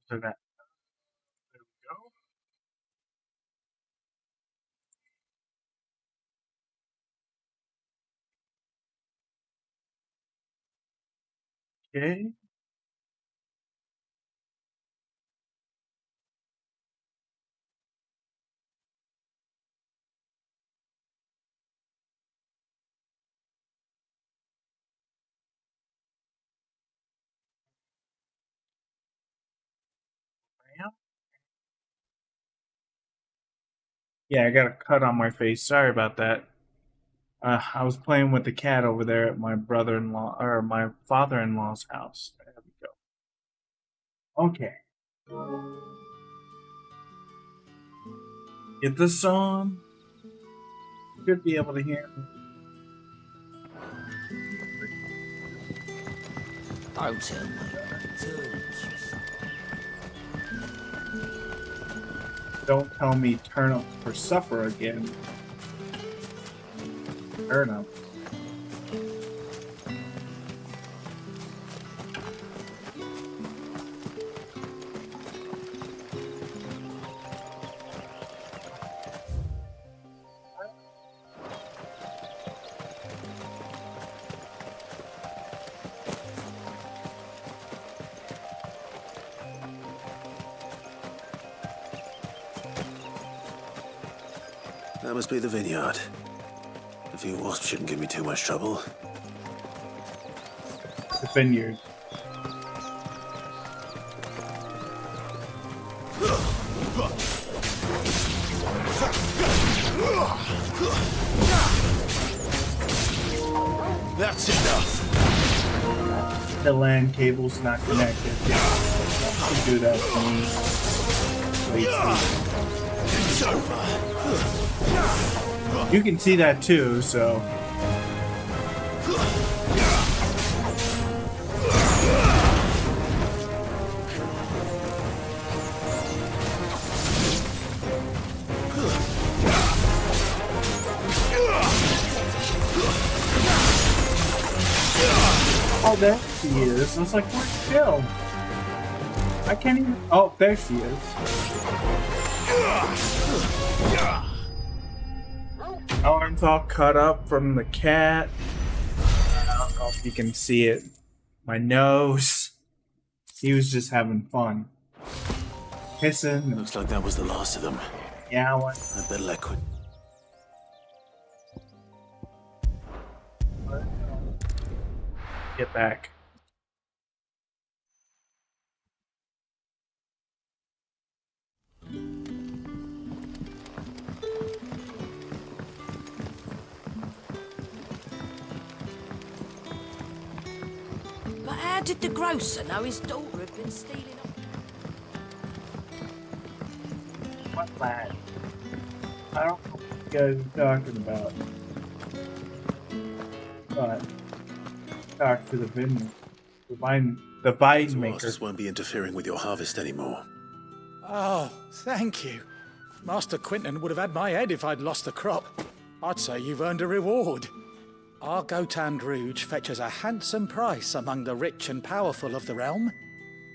to that. There we go. Okay. Yeah, I got a cut on my face. Sorry about that. I was playing with the cat over there at my brother-in-law or my father-in-law's house. There we go. Okay. Get this on. Should be able to hear me. Don't tell me. Don't tell me turn up for supper again. Turn up. That must be the vineyard. A few wasps shouldn't give me too much trouble. The vineyard. That's enough. The LAN cable's not connected. You do that for me. Wait, It's over. you can see that too, so. Oh, there she is. I was like, where's Jill? I can't even. Oh, there she is. Arms all cut up from the cat. I don't know if you can see it. My nose. He was just having fun. Hissing. Looks like that was the last of them. Yeah, what? I better let quit. Get back. But how did the grocer know his daughter had been stealing up? What lad? I don't know what you guys are talking about. But talk to the vineyard. The vine Those maker. wasps won't be interfering with your harvest anymore. Oh, thank you. Master Quinton would have had my head if I'd lost the crop. I'd say you've earned a reward. Our Gotand Rouge fetches a handsome price among the rich and powerful of the realm.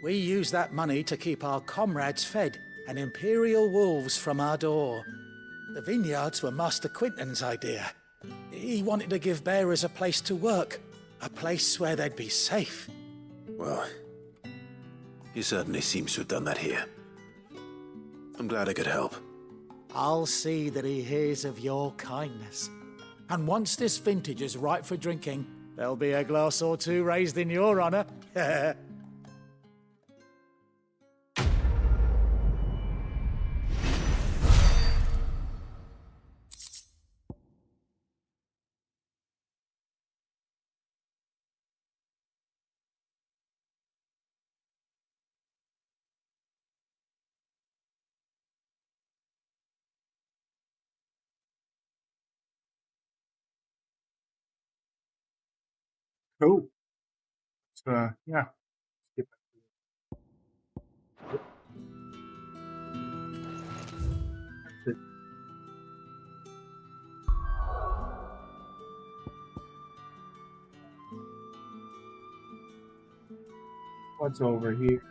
We use that money to keep our comrades fed and imperial wolves from our door. The vineyards were Master Quinton's idea. He wanted to give bearers a place to work, a place where they'd be safe. Well, he certainly seems to have done that here. I'm glad I could help. I'll see that he hears of your kindness. And once this vintage is ripe for drinking, there'll be a glass or two raised in your honor. Cool. So, yeah. Skip it. What's over here?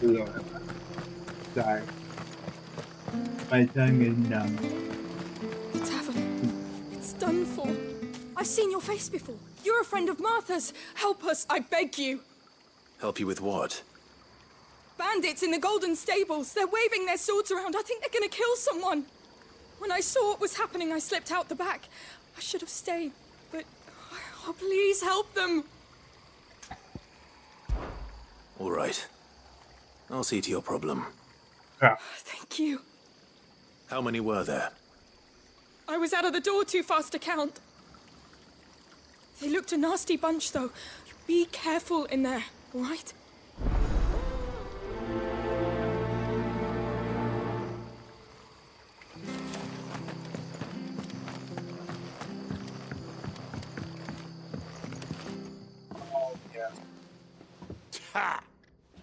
Ugh. Sorry. My tongue is numb. The tavern. It's done for. I've seen your face before. You're a friend of Martha's. Help us, I beg you. Help you with what? Bandits in the Golden Stables. They're waving their swords around. I think they're gonna kill someone. When I saw what was happening, I slipped out the back. I should have stayed, but... Oh, please help them. All right. I'll see to your problem. Yeah. Thank you. How many were there? I was out of the door too fast to count. They looked a nasty bunch, though. Be careful in there, all right? Oh, yeah. Ha!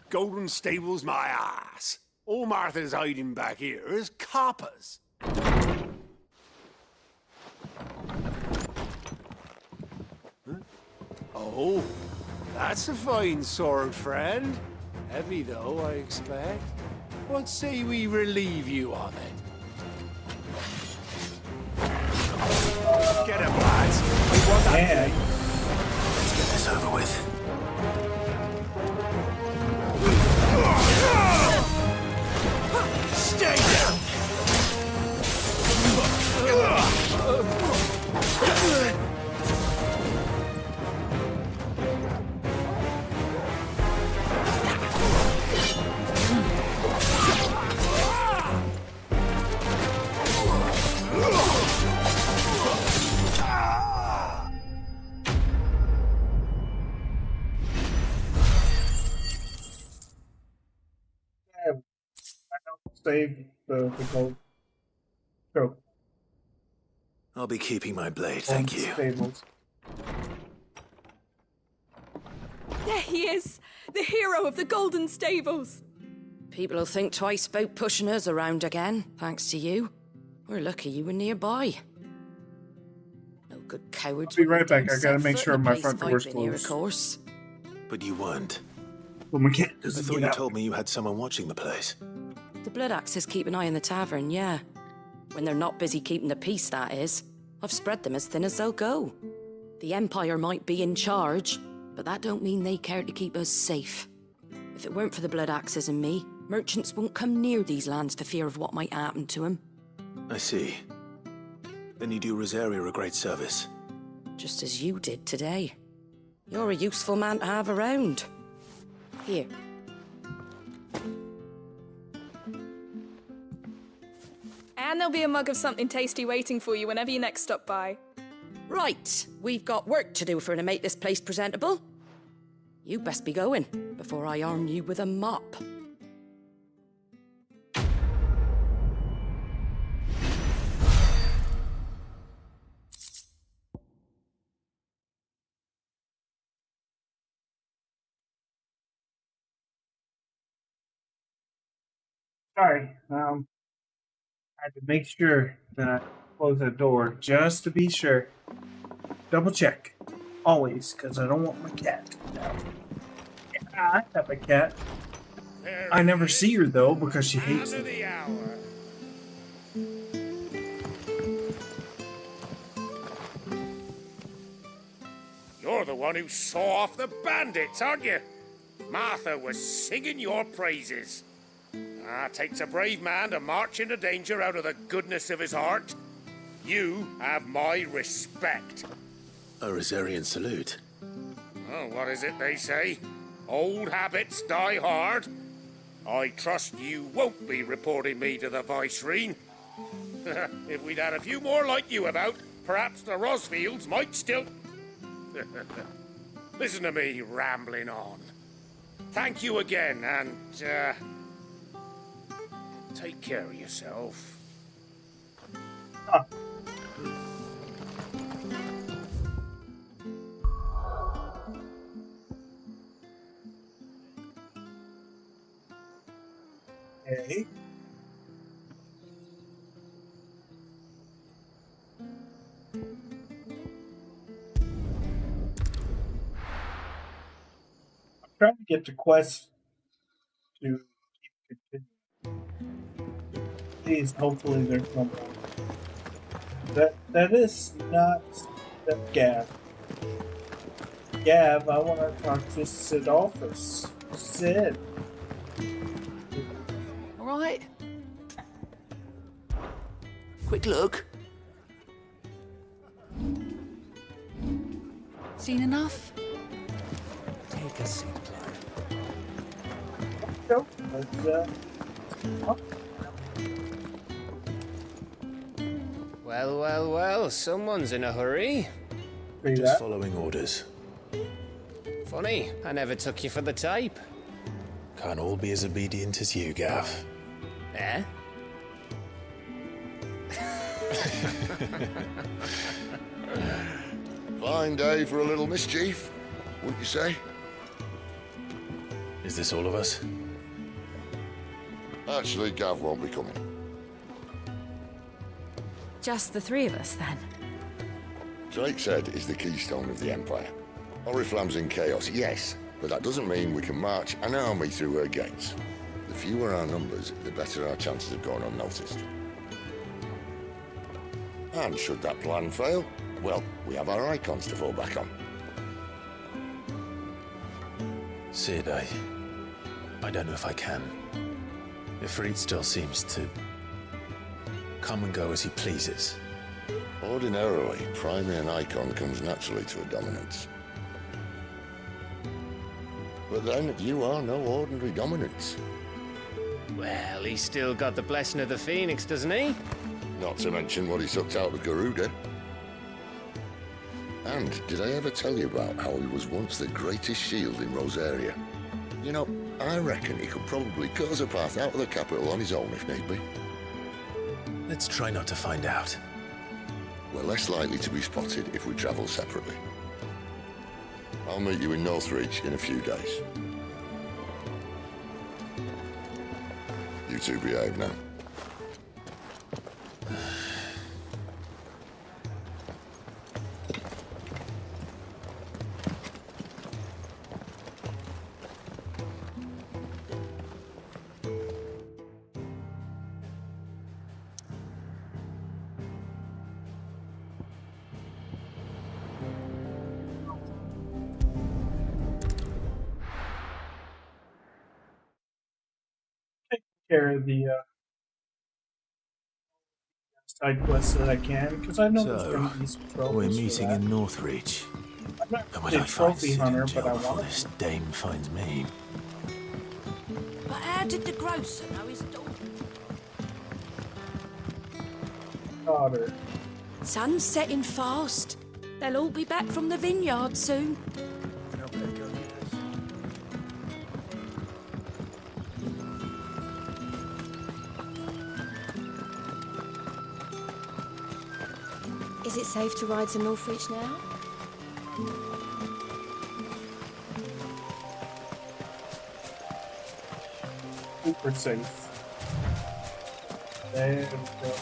Golden Stables my ass. All Martha's hiding back here is coppers. Huh? Oh, that's a fine sword, friend. Heavy though, I expect. What say we relieve you of it? Get him, lads. We want that Yeah. blade. Let's get this over with. Stay down! Yeah. I don't save the gold. So, I'll be keeping my blade, thank you. Stables. There he is, the hero of the Golden Stables. People will think twice about pushing us around again, thanks to you. We're lucky you were nearby. No good cowards. Be would right back. down I gotta set make foot sure in a my place front if I'd door's been here, closed. of course. But you weren't. But my cat I doesn't thought get you out. told me you had someone watching the place. The Blood Axes keep an eye on the tavern, yeah. When they're not busy keeping the peace, that is. I've spread them as thin as they'll go. The Empire might be in charge, but that don't mean they care to keep us safe. If it weren't for the Blood Axes and me, merchants won't come near these lands for fear of what might happen to them. I see. Then you do Rosaria a great service. Just as you did today. You're a useful man to have around. Here. And there'll be a mug of something tasty waiting for you whenever you next stop by. Right, we've got work to do for to make this place presentable. You best be going before I arm you with a mop. Sorry. I had to make sure that I close that door just to be sure. Double check. Always, because I don't want my cat to get out. Yeah, I have a cat. I never see her though because she hates Hand of it. the hour. You're the one who saw off the bandits, aren't you? Martha was singing your praises. Ah, takes a brave man to march into danger out of the goodness of his heart. You have my respect. A Rosarian salute. Oh, what is it they say? Old habits die hard. I trust you won't be reporting me to the Viceroy. If we'd had a few more like you about, perhaps the Rosfields might still... Listen to me rambling on. Thank you again, and, take care of yourself. Huh. Okay. I'm trying to get to quest to Please, hopefully there's no more. That is not that Gav. Gav, I want to talk to Sidolphus. Sid. All right. Quick look. Seen enough? Take a seat, Clive. Go. But, Well, someone's in a hurry. see Just that? following orders. Funny, I never took you for the type. Can't all be as obedient as you, Gav. Eh? Fine day for a little mischief, wouldn't you say? Is this all of us? Actually, Gav won't be coming. Just the three of us, then. Drake's Head is the keystone of the Empire. Oriflamme's in chaos, yes, but that doesn't mean we can march an army through her gates. The fewer our numbers, the better our chances of going unnoticed. And should that plan fail, well, we have our icons to fall back on. Sid, I don't know if I can. Ifrit still seems to come and go as he pleases. Ordinarily, priming an icon comes naturally to a dominance. But then, you are no ordinary dominance. Well, he's still got the blessing of the Phoenix, doesn't he? Not to mention what he sucked out of Garuda. And did I ever tell you about how he was once the greatest shield in Rosaria? You know, I reckon he could probably cut us a path out of the capital on his own if need be. Let's try not to find out. We're less likely to be spotted if we travel separately. I'll meet you in Northreach in a few days. You two behave now. Care of the side quests that I can, because I know there's So, going to be some trophies we're for meeting that. in Northreach. I'm not And when really I a find trophy Sid hunter, in but jail I before want this dame finds me. But how did the grocer know his daughter? daughter. Sun's setting fast. They'll all be back from the vineyard soon. Is it safe to ride to Northreach now? Super safe. There we go.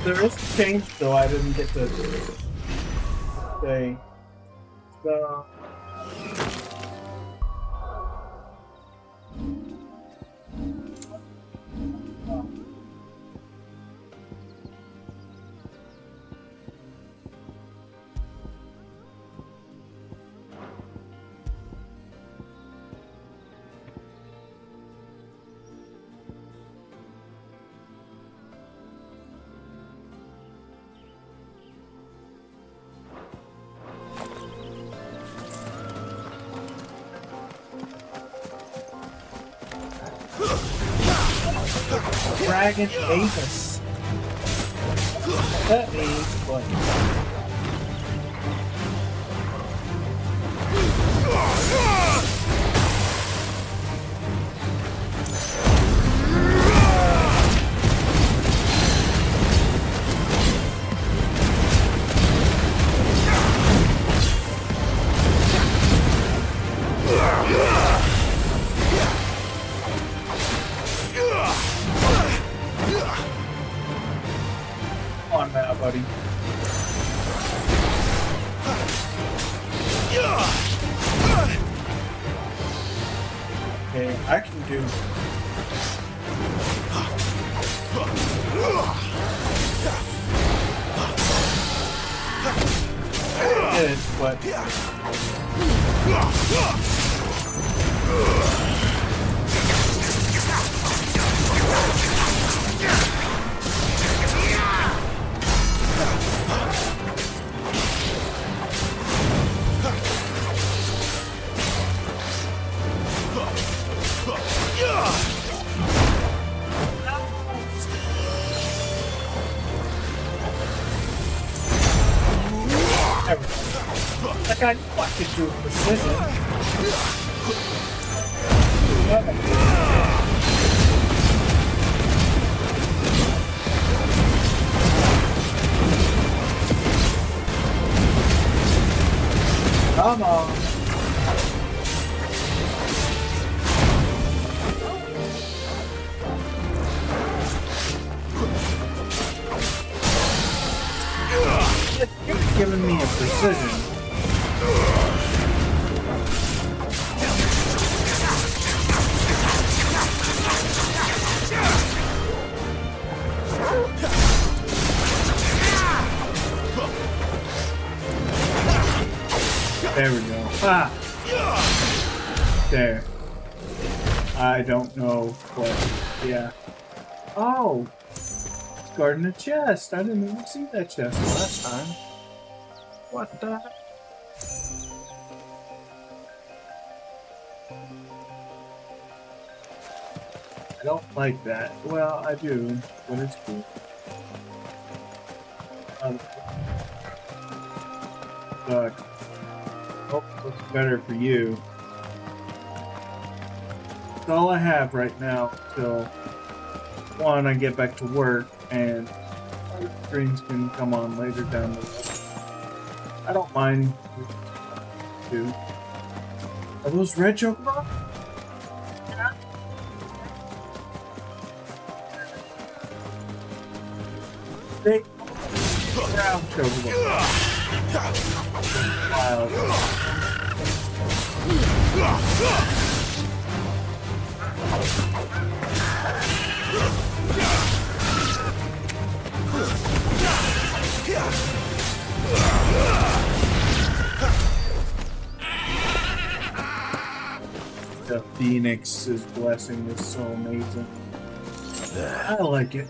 There is a change though I didn't get to say. So Dragon Avis. That means what? Come on now, buddy. Okay, I can do. Good, but. Like I knew I could do precision. Come on. You're giving me a precision. There we go. Ah! There. I don't know what. Yeah. Oh! It's guarding a chest. I didn't even see that chest last time. What the? I don't like that. Well, I do, but it's cool. But oh, looks better for you. That's all I have right now till one, I get back to work, and screens can come on later down the road. I don't mind. Dude. Are those red Chocobo? Yeah. Big brown Chocobo. Wild. The Phoenix's blessing is so amazing. There. I like it.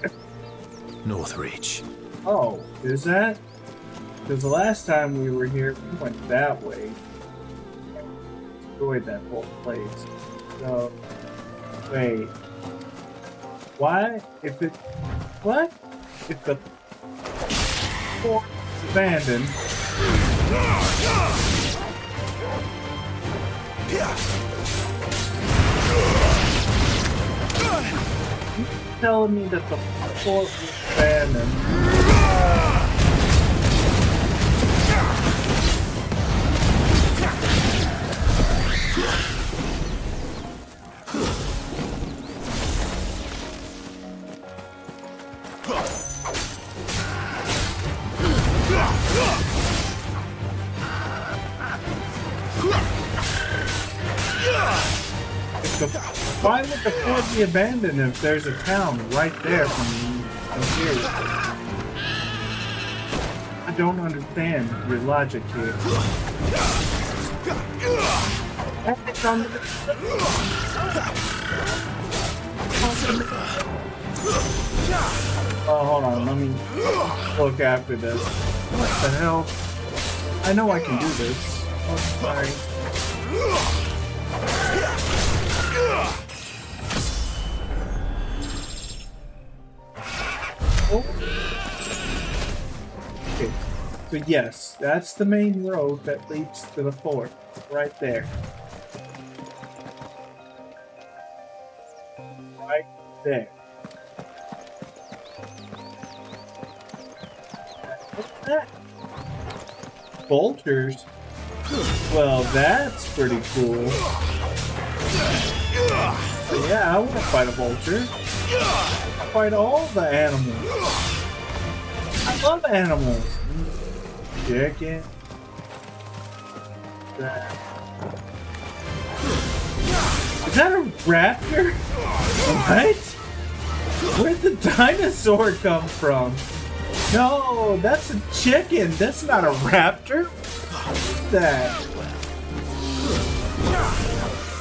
Northreach. Oh, is that? Because the last time we were here, we went that way. Destroyed that whole place. So, wait. Why? If it... What? If the fort is abandoned... You're telling me that the fort was abandoned. Why would the fort be abandoned if there's a town right there from here? I don't understand your logic here. Oh, hold on, let me look after this. What the hell? I know I can do this. Oh, sorry. yes, that's the main road that leads to the fort. Right there. Right there. What's that? Vultures? Well, that's pretty cool. Yeah, I want to fight a vulture. I fight all the animals. I love animals. Chicken. Is that a raptor? What? Where'd the dinosaur come from? No, that's a chicken. That's not a raptor. What's that?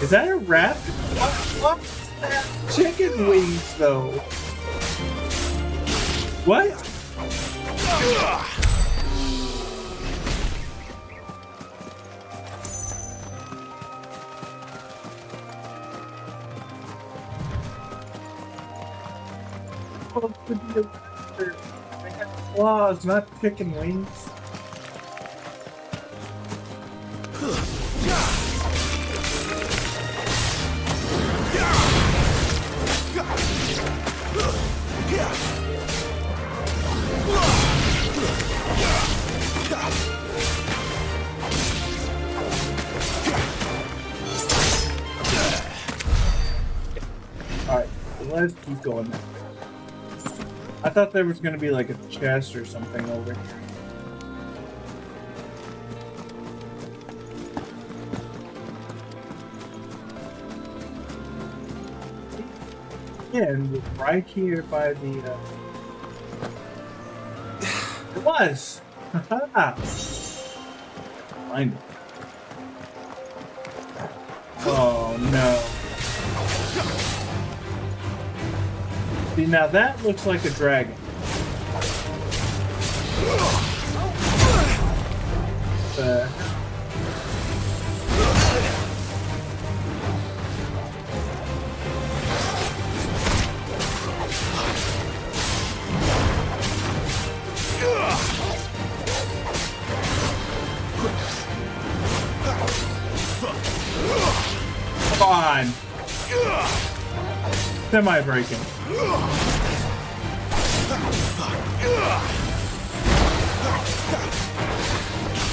Is that a raptor? What's that? Chicken wings, though. What? Oh, it could be a raptor. They have claws, not chicken wings. Alright, let's keep going that way. I thought there was gonna be like a chest or something over here. And right here by the it was! Haha! Find it. Oh no. See, now that looks like a dragon. Come on! Semi-breaking.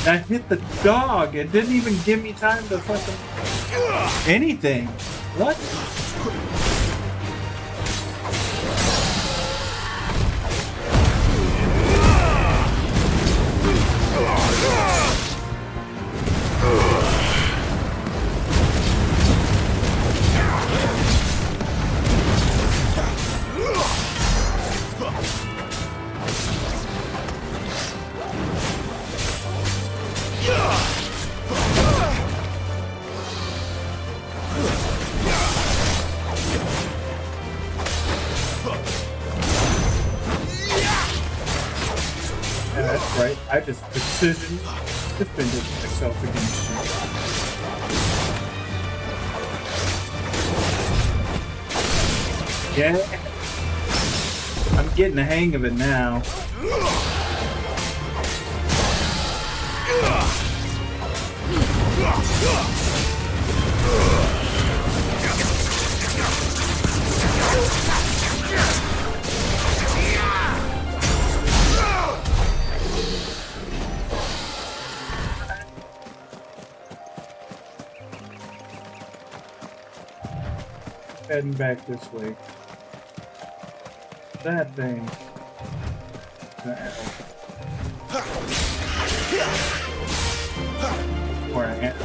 That hit the dog. It didn't even give me time to fucking anything. What? Right, I just precision defended myself against you. Yeah, I'm getting the hang of it now. Heading back this way. That thing. Where I am.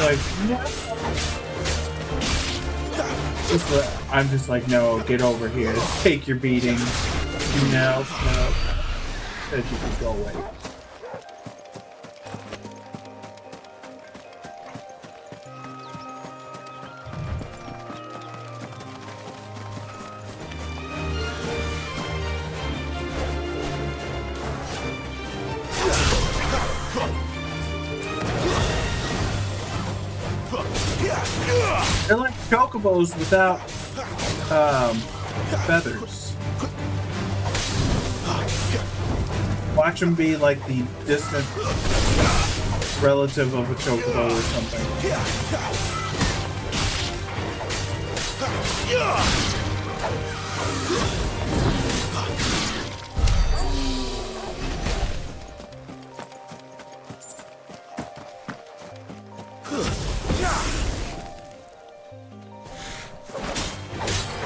Like, no. I'm just like, no, get over here. Take your beating. No. Said you could go away. They're like chocobos without feathers. Watch him be like the distant relative of a chocobo or something.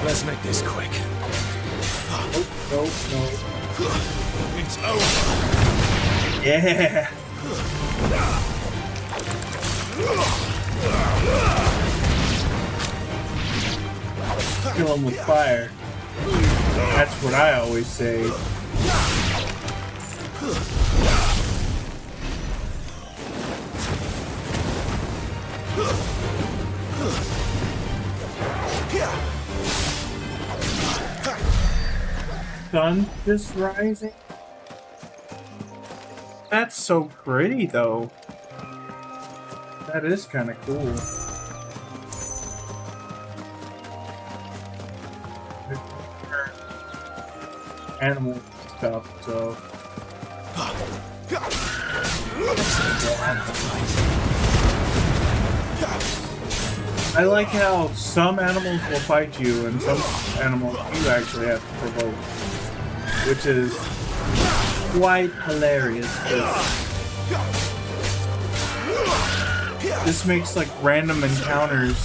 Let's make this quick. No. It's over. Yeah. Kill him with fire. That's what I always say. Sun just rising? That's so pretty though. That is kind of cool. Animal stuff, so. I like how some animals will fight you and some animals you actually have to provoke, which is quite hilarious. This makes like random encounters.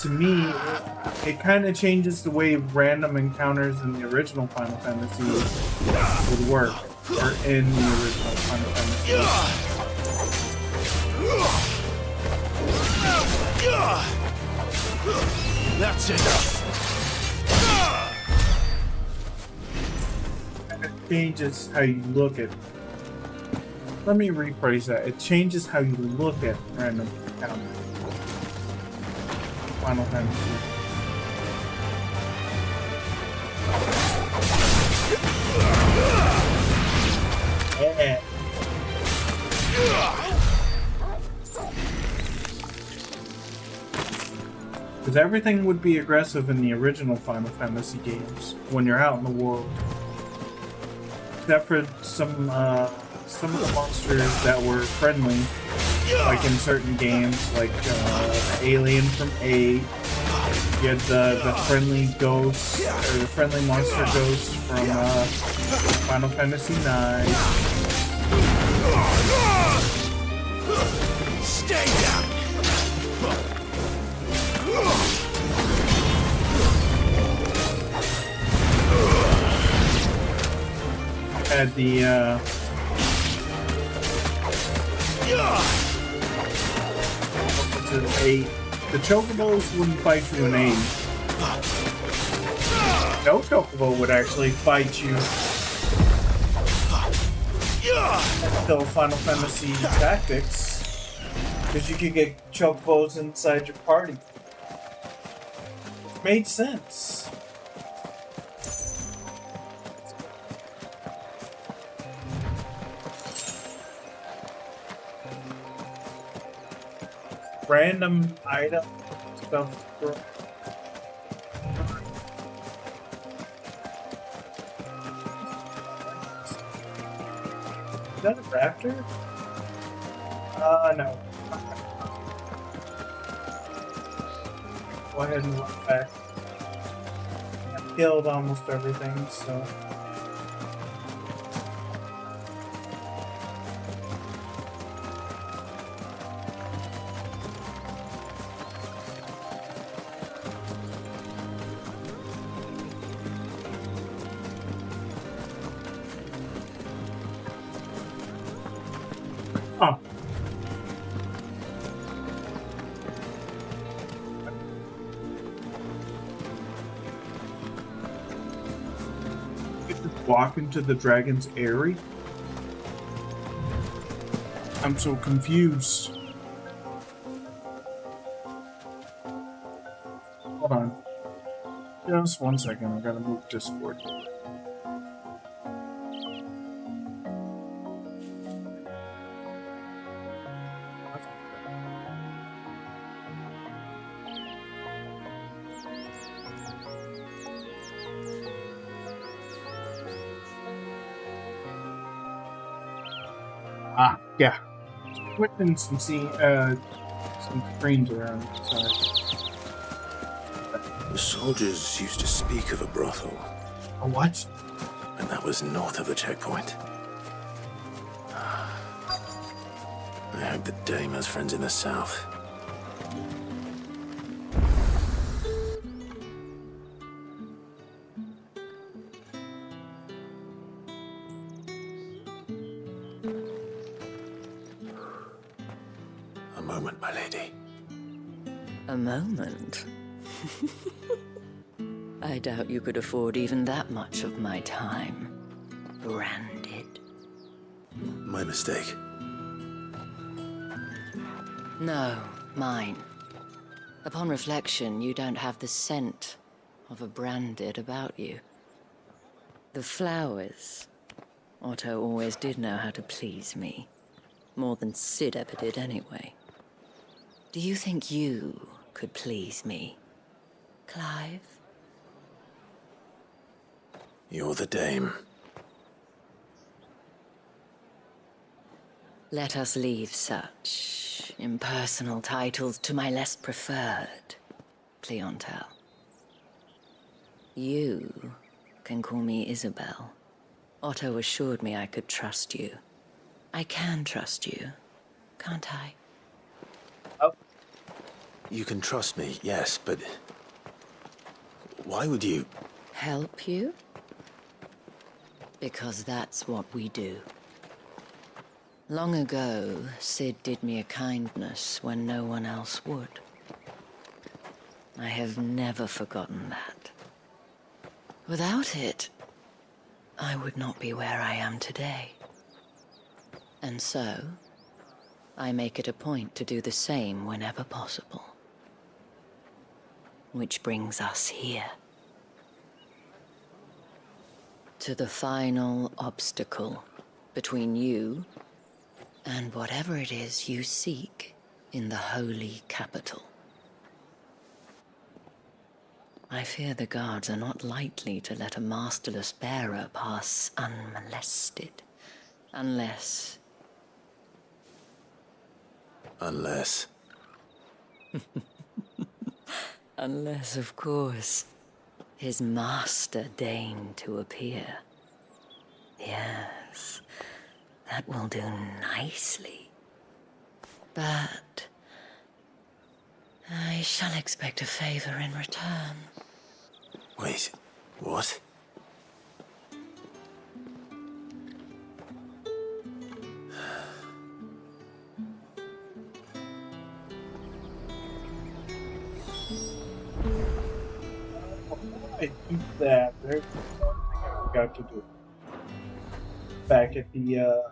To me, it kind of changes the way random encounters in the original Final Fantasy would work, or in the original Final Fantasy. That's enough. It changes how you look at. Let me rephrase that. It changes how you look at random encounters. Final Fantasy. Yeah. Because everything would be aggressive in the original Final Fantasy games when you're out in the world. Except for some of the monsters that were friendly, like in certain games, like Alien from 8. You had the friendly ghosts, or the friendly monster ghosts from Final Fantasy 9. Stay down. Had the the chocobos wouldn't fight you in 8. No chocobo would actually fight you until Final Fantasy Tactics, because you could get chocobos inside your party. It made sense. Random item stuff. Is that a raptor? No. Go ahead and look back. I killed almost everything, so. Oh. You just walk into the dragon's eyrie? I'm so confused. Hold on. Just 1 second, I gotta move Discord. Ah, yeah. Switching some screens around. Sorry. The soldiers used to speak of a brothel, A what? and that was north of the checkpoint. I hope the dame has friends in the south. A moment, my lady. A moment? I doubt you could afford even that much of my time. Branded. My mistake. No, mine. Upon reflection, you don't have the scent of a branded about you. The flowers. Otto always did know how to please me. More than Sid ever did anyway. Do you think you could please me, Clive? You're the dame. Let us leave such impersonal titles to my less preferred clientele. You can call me Isabel. Otto assured me I could trust you. I can trust you, can't I? You can trust me, yes, but why would you? Help you? Because that's what we do. Long ago, Sid did me a kindness when no one else would. I have never forgotten that. Without it, I would not be where I am today. And so, I make it a point to do the same whenever possible. Which brings us here. To the final obstacle between you and whatever it is you seek in the holy capital. I fear the guards are not likely to let a masterless bearer pass unmolested, unless... Unless... Unless, of course, his master deigned to appear. Yes, that will do nicely. But I shall expect a favor in return. Wait, what? I think that there's one thing I forgot to do. Back at the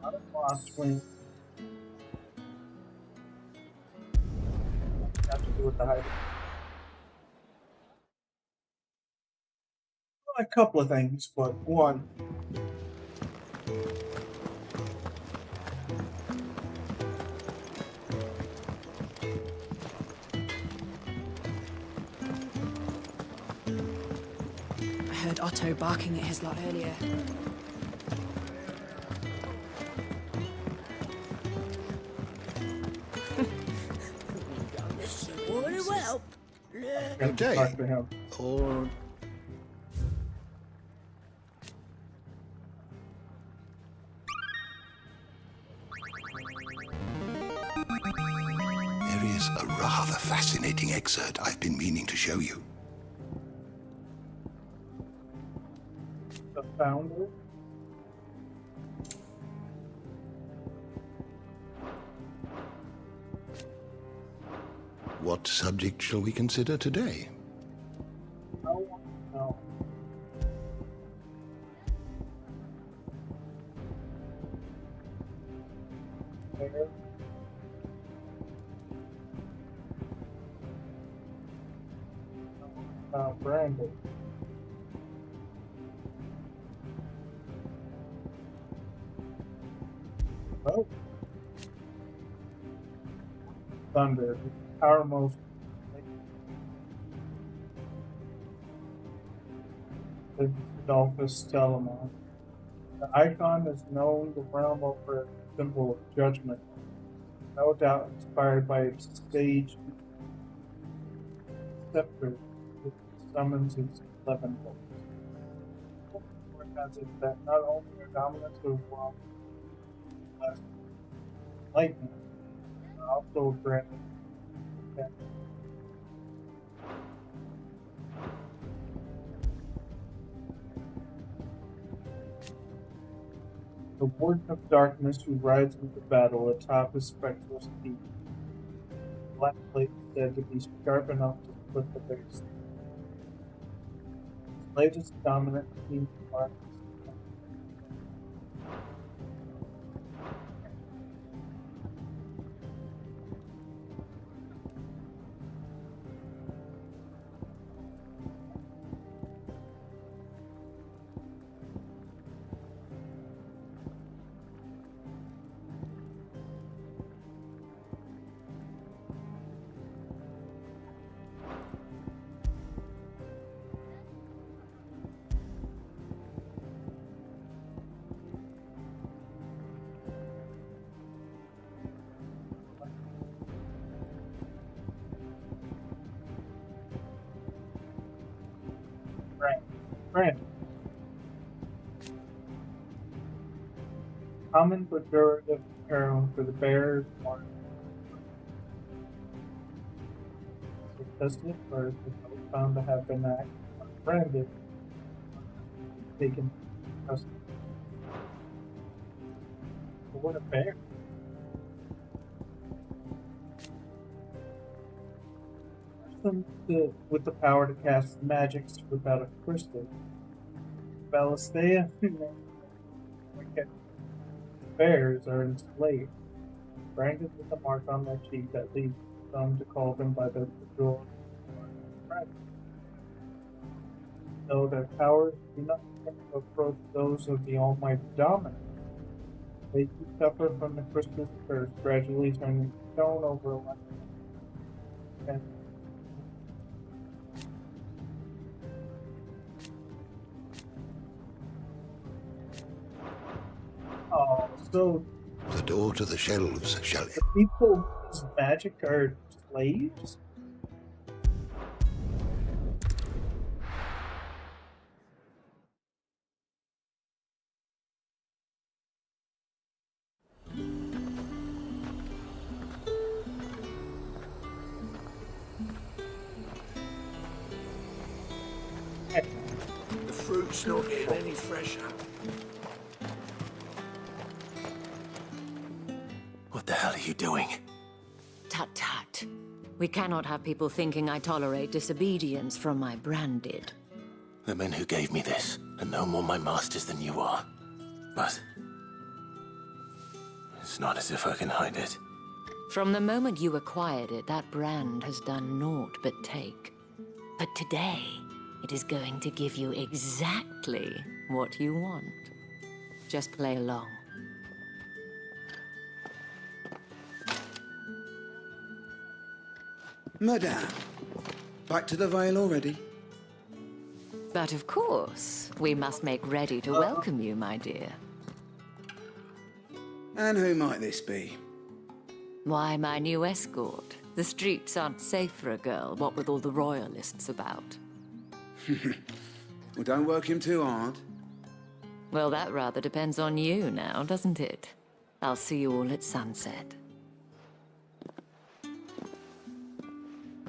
not a lost wing. Got to do with the hiding. Well, a couple of things, but one. I heard Otto barking at his lot earlier. Good day. Talk to him. Or... There is a rather fascinating excerpt I've been meaning to show you. The founder. What subject shall we consider today? I want to know. Where? Brandon. Oh. Thunder. Powermost. Adolphus Telemon. The icon is known the realm over a symbol of judgment, no doubt inspired by its sage scepter, which summons its 11 bolts. Lore has it that not only are dominants of lightning, but also granted that the Warden of Darkness who rides into battle atop his spectral steed. Black plate is said to be sharp enough to split the base. His latest dominant team marks Brandon. Common pejorative term for the bearers mark. Successful birth is found to have been branded, taken custody. But what a bear! With the power to cast magics without a crystal. Ballistea bears are enslaved, branded with a mark on their cheek that leads some to call them by their pejorative name. Though their powers do not approach those of the Almighty Dominant, they do suffer from the crystal's curse, gradually turning stone over life. And oh, so The door to the shelves shall... the people whose magic are slaves? The fruit's not getting any fresher. What the hell are you doing? Tut tut. We cannot have people thinking I tolerate disobedience from my branded. The men who gave me this are no more my masters than you are. But it's not as if I can hide it. From the moment you acquired it, that brand has done naught but take. But today, it is going to give you exactly what you want. Just play along. Madame, back to the Vale already? But of course, we must make ready to welcome you, my dear. And who might this be? Why, my new escort. The streets aren't safe for a girl, what with all the royalists about. Well, don't work him too hard. Well, that rather depends on you now, doesn't it? I'll see you all at sunset.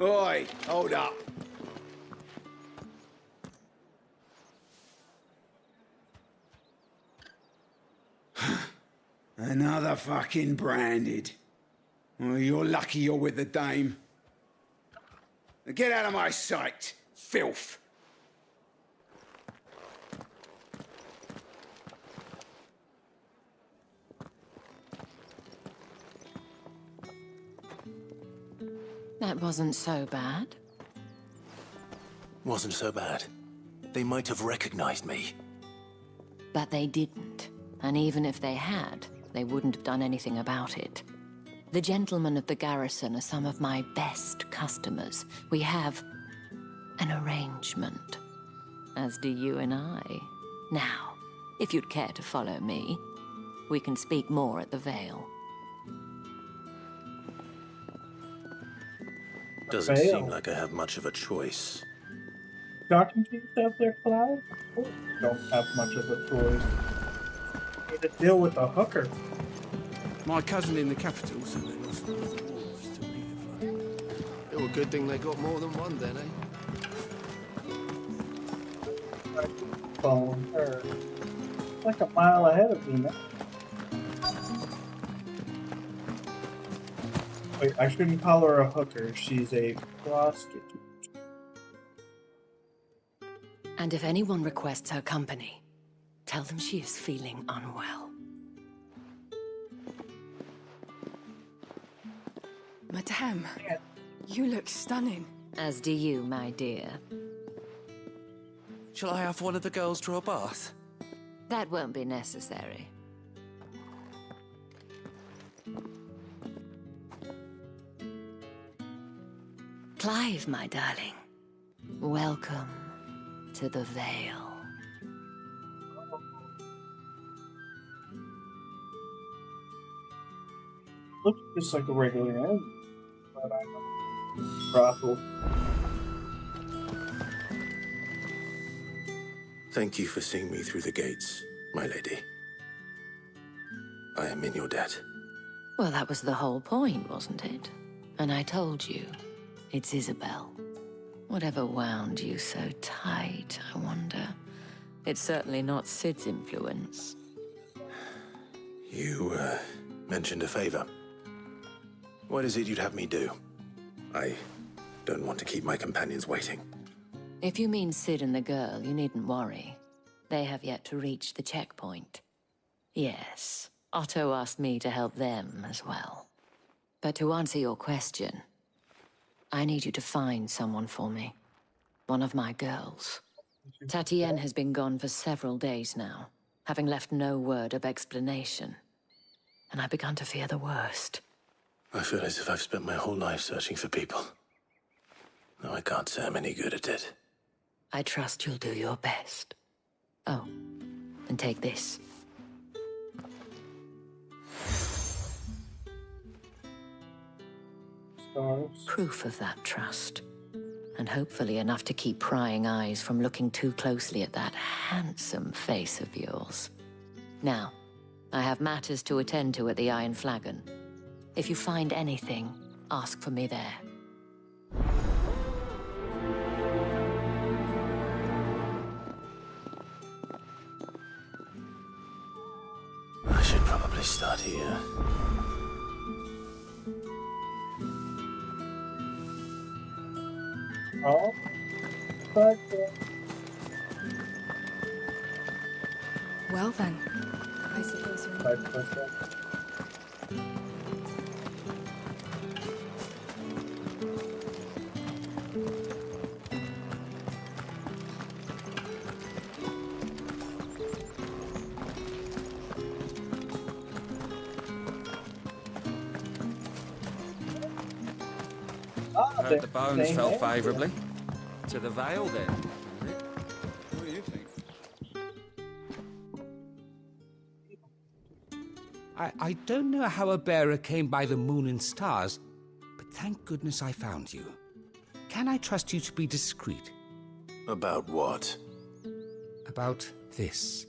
Oi, hold up. Another fucking branded. Well, you're lucky you're with the dame. Now get out of my sight, filth. That wasn't so bad. Wasn't so bad. They might have recognized me. But they didn't. And even if they had, they wouldn't have done anything about it. The gentlemen of the garrison are some of my best customers. We have an arrangement. As do you and I. Now, If you'd care to follow me, we can speak more at the Vale. Doesn't seem like I have much of a choice. Talking to yourself there, Clive? Oh, you don't have much of a choice. You need to deal with a hooker. My cousin in the capital said they lost all the wolves to Peter. Oh, a good thing they got more than one then, eh? Following her. It's like a mile ahead of me now. Wait, I shouldn't call her a hooker. She's a prostitute. And if anyone requests her company, tell them she is feeling unwell. Madame, you look stunning. As do you, my dear. Shall I have one of the girls draw a bath? That won't be necessary. Clive, my darling. Welcome to the Vale. Looks just like a regular inn, but I know. Brothel. Thank you for seeing me through the gates, my lady. I am in your debt. Well, that was the whole point, wasn't it? And I told you, it's Isabel. Whatever wound you so tight, I wonder. It's certainly not Sid's influence. You, mentioned a favor. What is it you'd have me do? I don't want to keep my companions waiting. If you mean Sid and the girl, you needn't worry. They have yet to reach the checkpoint. Yes, Otto asked me to help them as well. But to answer your question, I need you to find someone for me. One of my girls. Tatienne has been gone for several days now, having left no word of explanation. And I've begun to fear the worst. I feel as if I've spent my whole life searching for people. No, I can't say I'm any good at it. I trust you'll do your best. Oh, and take this. Stars. Proof of that trust. And hopefully enough to keep prying eyes from looking too closely at that handsome face of yours. Now, I have matters to attend to at the Iron Flagon. If you find anything, ask for me there. I should probably start here. Oh, but Well then, I suppose you're... Heard the bones fell favourably. To the Vale, then. What do you think? I don't know how a bearer came by the moon and stars, but thank goodness I found you. Can I trust you to be discreet? About what? About this.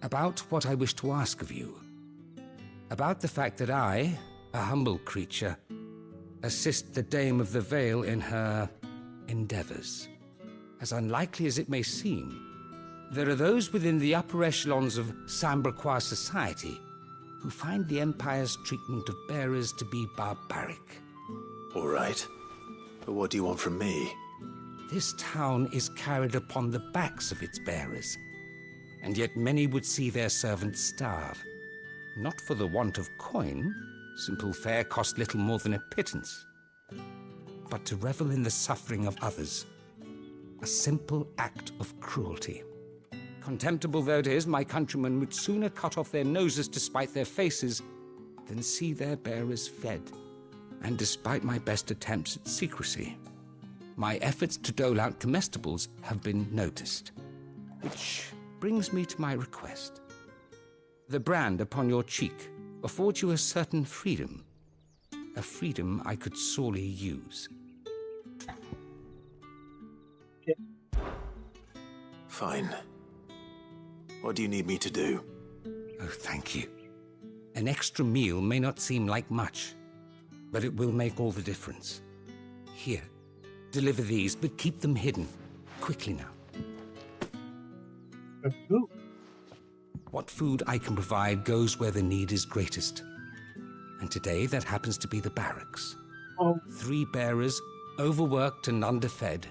About what I wish to ask of you. About the fact that I, a humble creature, assist the Dame of the Vale in her endeavors. As unlikely as it may seem, there are those within the upper echelons of Sambraquois society who find the Empire's treatment of bearers to be barbaric. All right. But what do you want from me? This town is carried upon the backs of its bearers, and yet many would see their servants starve. Not for the want of coin, simple fare cost little more than a pittance, but to revel in the suffering of others. A simple act of cruelty. Contemptible though it is, my countrymen would sooner cut off their noses to spite their faces than see their bearers fed. And despite my best attempts at secrecy, my efforts to dole out comestibles have been noticed, which brings me to my request. The brand upon your cheek affords you a certain freedom. A freedom I could sorely use. Fine. What do you need me to do? Oh, thank you. An extra meal may not seem like much, but it will make all the difference. Here, deliver these, but keep them hidden. Quickly now. What food I can provide goes where the need is greatest. And today, that happens to be the barracks. 3 bearers, overworked and underfed.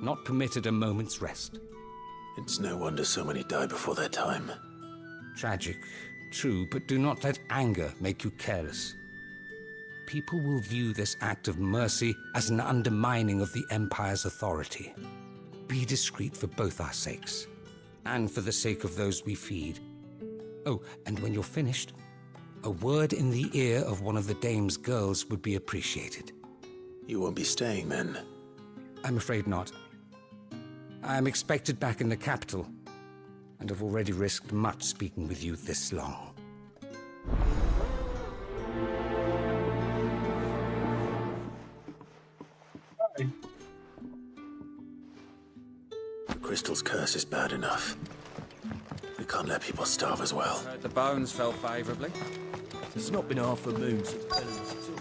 Not permitted a moment's rest. It's no wonder so many die before their time. Tragic, true, but do not let anger make you careless. People will view this act of mercy as an undermining of the Empire's authority. Be discreet for both our sakes, and for the sake of those we feed. Oh, and when you're finished, a word in the ear of one of the dame's girls would be appreciated. You won't be staying then? I'm afraid not. I am expected back in the capital, and have already risked much speaking with you this long. The crystal's curse is bad enough. We can't let people starve as well. The bones fell favourably. It's not been half a moon since Belling's at all.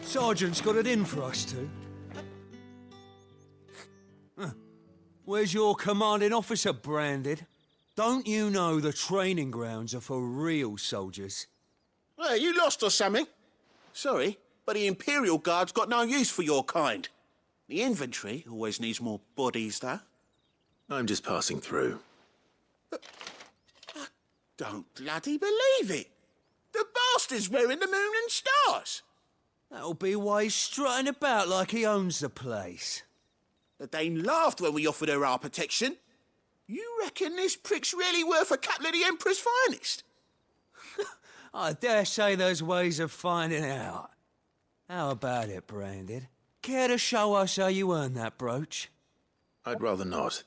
Sergeant's got it in for us two. Where's your commanding officer, Branded? Don't you know the training grounds are for real soldiers? Hey, you lost or something? Sorry, but the Imperial Guard's got no use for your kind. The infantry always needs more bodies, though. I'm just passing through. I don't bloody believe it. The bastard's wearing the moon and stars. That'll be why he's strutting about like he owns the place. The Dane laughed when we offered her our protection. You reckon this prick's really worth a couple of the Emperor's finest? I dare say there's ways of finding out. How about it, Branded? Care to show us how you earned that brooch? I'd rather not.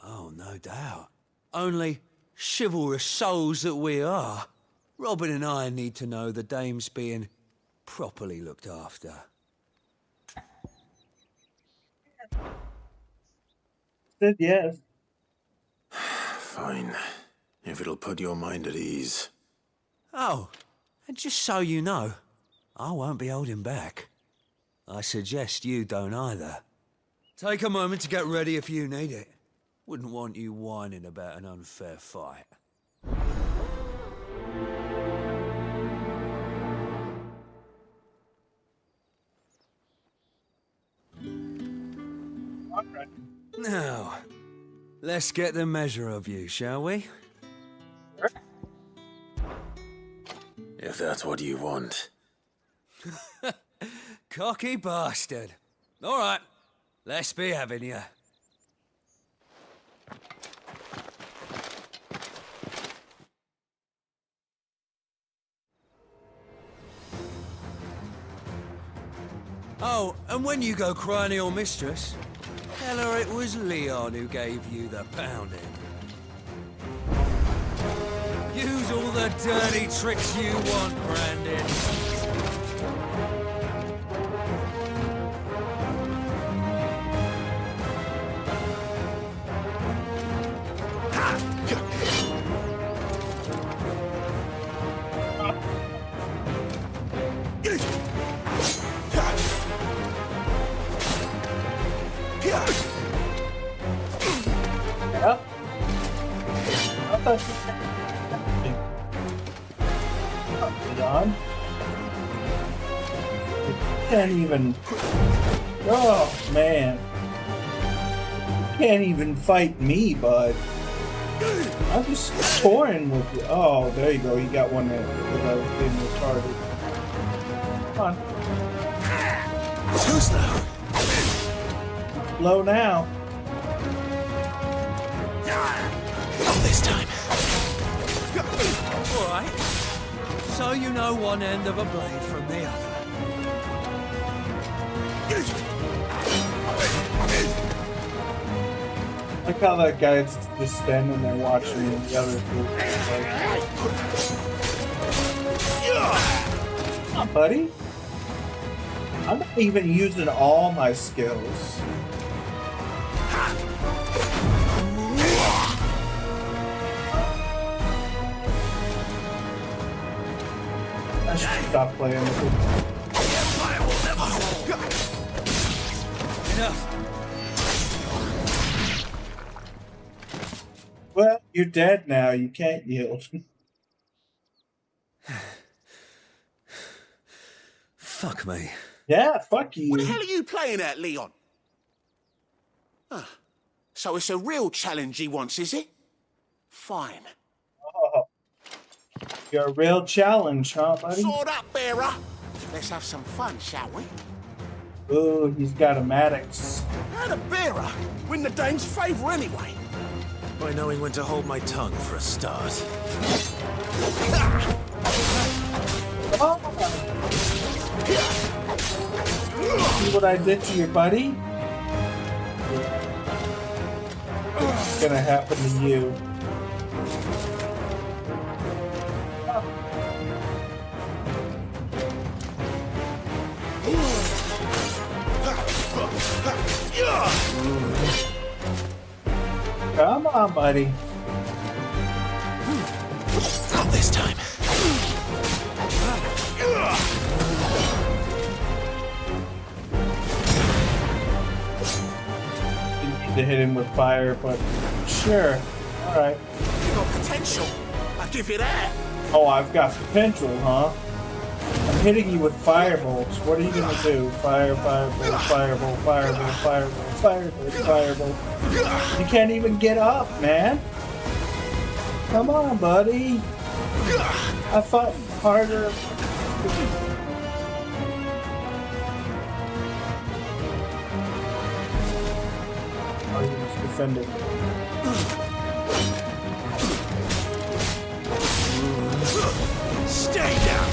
Oh, no doubt. Only chivalrous souls that we are, Robin and I need to know the dame's being properly looked after. Said yes. Fine. If it'll put your mind at ease. Oh, and just so you know, I won't be holding back. I suggest you don't either. Take a moment to get ready if you need it. Wouldn't want you whining about an unfair fight. Now, let's get the measure of you, shall we? If that's what you want. Cocky bastard. All right, let's be having you. Oh, and when you go crying to your mistress, tell her it was Leon who gave you the pounding. Use all the dirty tricks you want, Brandon. Can't even. Oh man, you can't even fight me, bud. I'm just touring with you. Oh, there you go. You got one there because I was being retarded. Come on. Too slow. Slow now. Not this time. All right. So you know one end of a blade from the other. Like how that guy's just standing there watching the other two. Come on, buddy. I'm not even using all my skills. I should stop playing with it. Enough. Well, you're dead now. You can't yield. Fuck me. Yeah, fuck you. What the hell are you playing at, Leon? Ah, so it's a real challenge he wants, is it? Fine. Oh, you're a real challenge, huh, buddy? Sword up, bearer. Let's have some fun, shall we? Ooh, he's got a Maddox. How'd a bearer win the dame's favour anyway? By knowing when to hold my tongue for a start. See what I did to your buddy? It's gonna happen to you. Come on, buddy. Not this time. Didn't need to hit him with fire, but sure. Alright. You got potential. I'll give you that. Oh, I've got potential, huh? I'm hitting you with firebolts. What are you gonna do? Firebolt, firebolt, firebolt, firebolt, firebolt, firebolt. You can't even get up, man. Come on, buddy. I fought harder. Oh, you just defended. Stay down.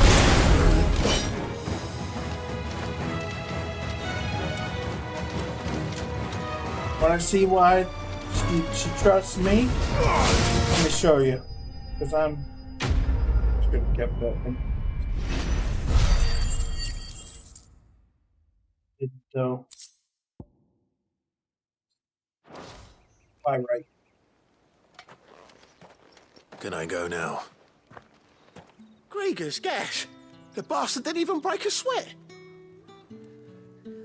Want to see why she trusts me? Let me show you. Because I'm just going to keep that in. So, by right. Can I go now? Grieger's gas. The bastard didn't even break a sweat.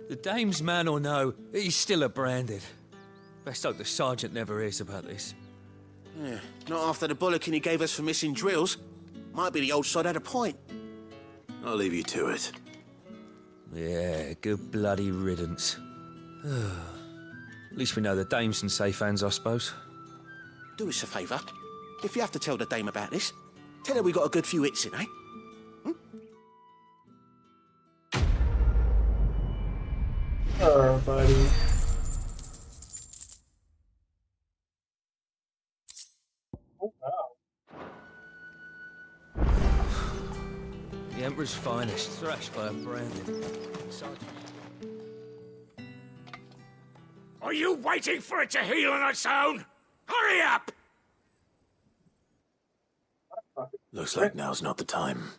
The dame's man or no, he's still a branded. Best hope the sergeant never hears about this. Yeah, not after the bollocking he gave us for missing drills. Might be the old sod had a point. I'll leave you to it. Yeah, good bloody riddance. At least we know the dame's in safe hands, I suppose. Do us a favour. If you have to tell the dame about this, tell her we got a good few hits in, eh? Sure, buddy. Oh, wow. The Emperor's finest, thrashed by a branded. Sergeant. Are you waiting for it to heal on its own? Hurry up! Looks like now's not the time.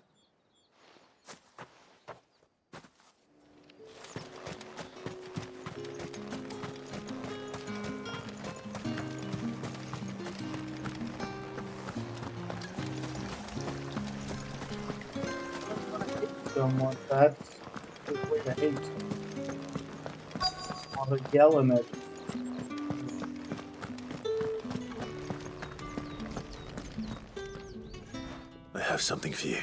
Someone that's a good way to hate. While they're yelling at you. I have something for you.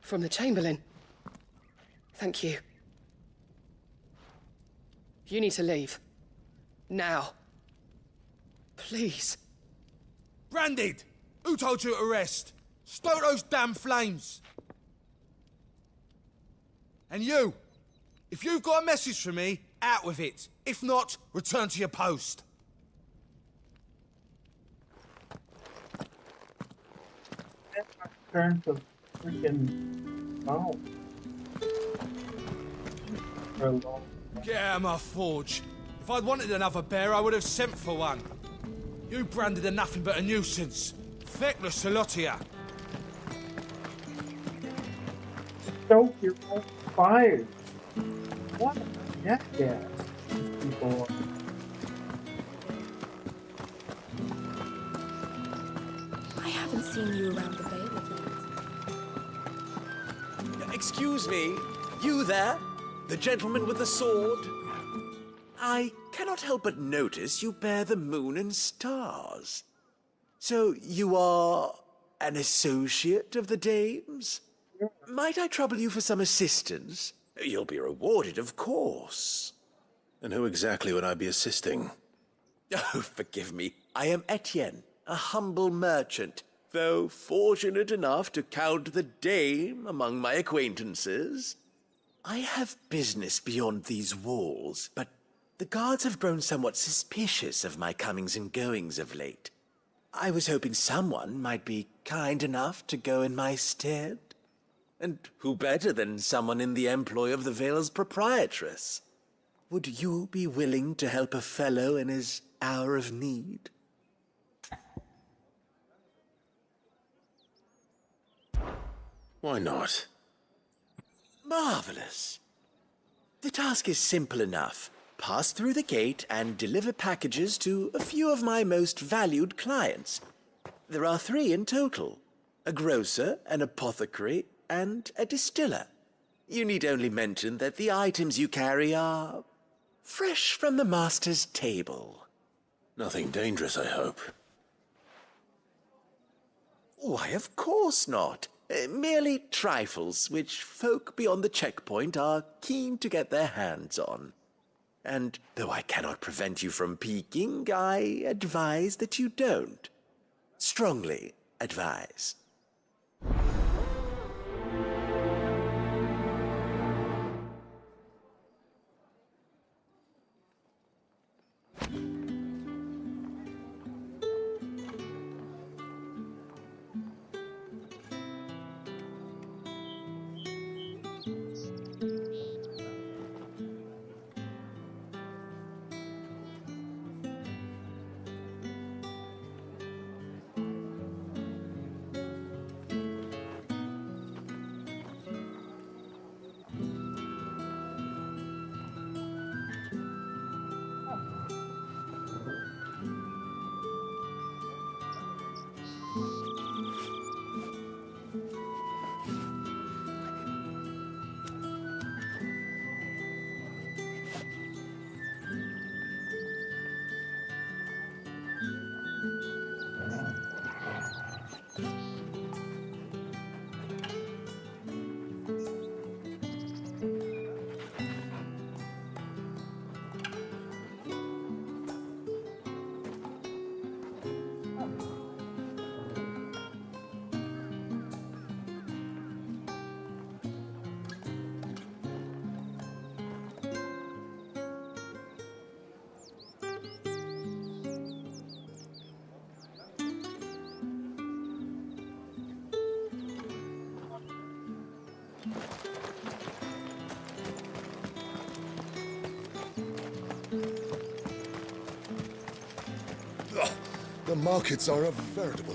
From the Chamberlain. Thank you. You need to leave. Now. Please. Branded! Who told you to arrest? Stoke those damn flames! And you! If you've got a message for me, out with it. If not, return to your post. Turn to freaking oh. For a long Get out of my forge. If I'd wanted another bear, I would have sent for one. You branded are nothing but a nuisance. Feckless, a lot of ya. Stoke your own fire. What a jackass these people are. I haven't seen you around the Vale of late. Excuse me, you there? The gentleman with the sword? I cannot help but notice you bear the moon and stars. So you are an associate of the dames? Might I trouble you for some assistance? You'll be rewarded, of course. And who exactly would I be assisting? Oh, forgive me. I am Etienne, a humble merchant, though fortunate enough to count the dame among my acquaintances. I have business beyond these walls, but the guards have grown somewhat suspicious of my comings and goings of late. I was hoping someone might be kind enough to go in my stead. And who better than someone in the employ of the Vale's proprietress? Would you be willing to help a fellow in his hour of need? Why not? Marvelous. The task is simple enough. Pass through the gate and deliver packages to a few of my most valued clients. There are 3 in total: a grocer, an apothecary, and a distiller. You need only mention that the items you carry are fresh from the master's table. Nothing dangerous, I hope. Why, of course not. Merely trifles which folk beyond the checkpoint are keen to get their hands on. And though I cannot prevent you from peeking, I advise that you don't. Strongly advise. The markets are a veritable...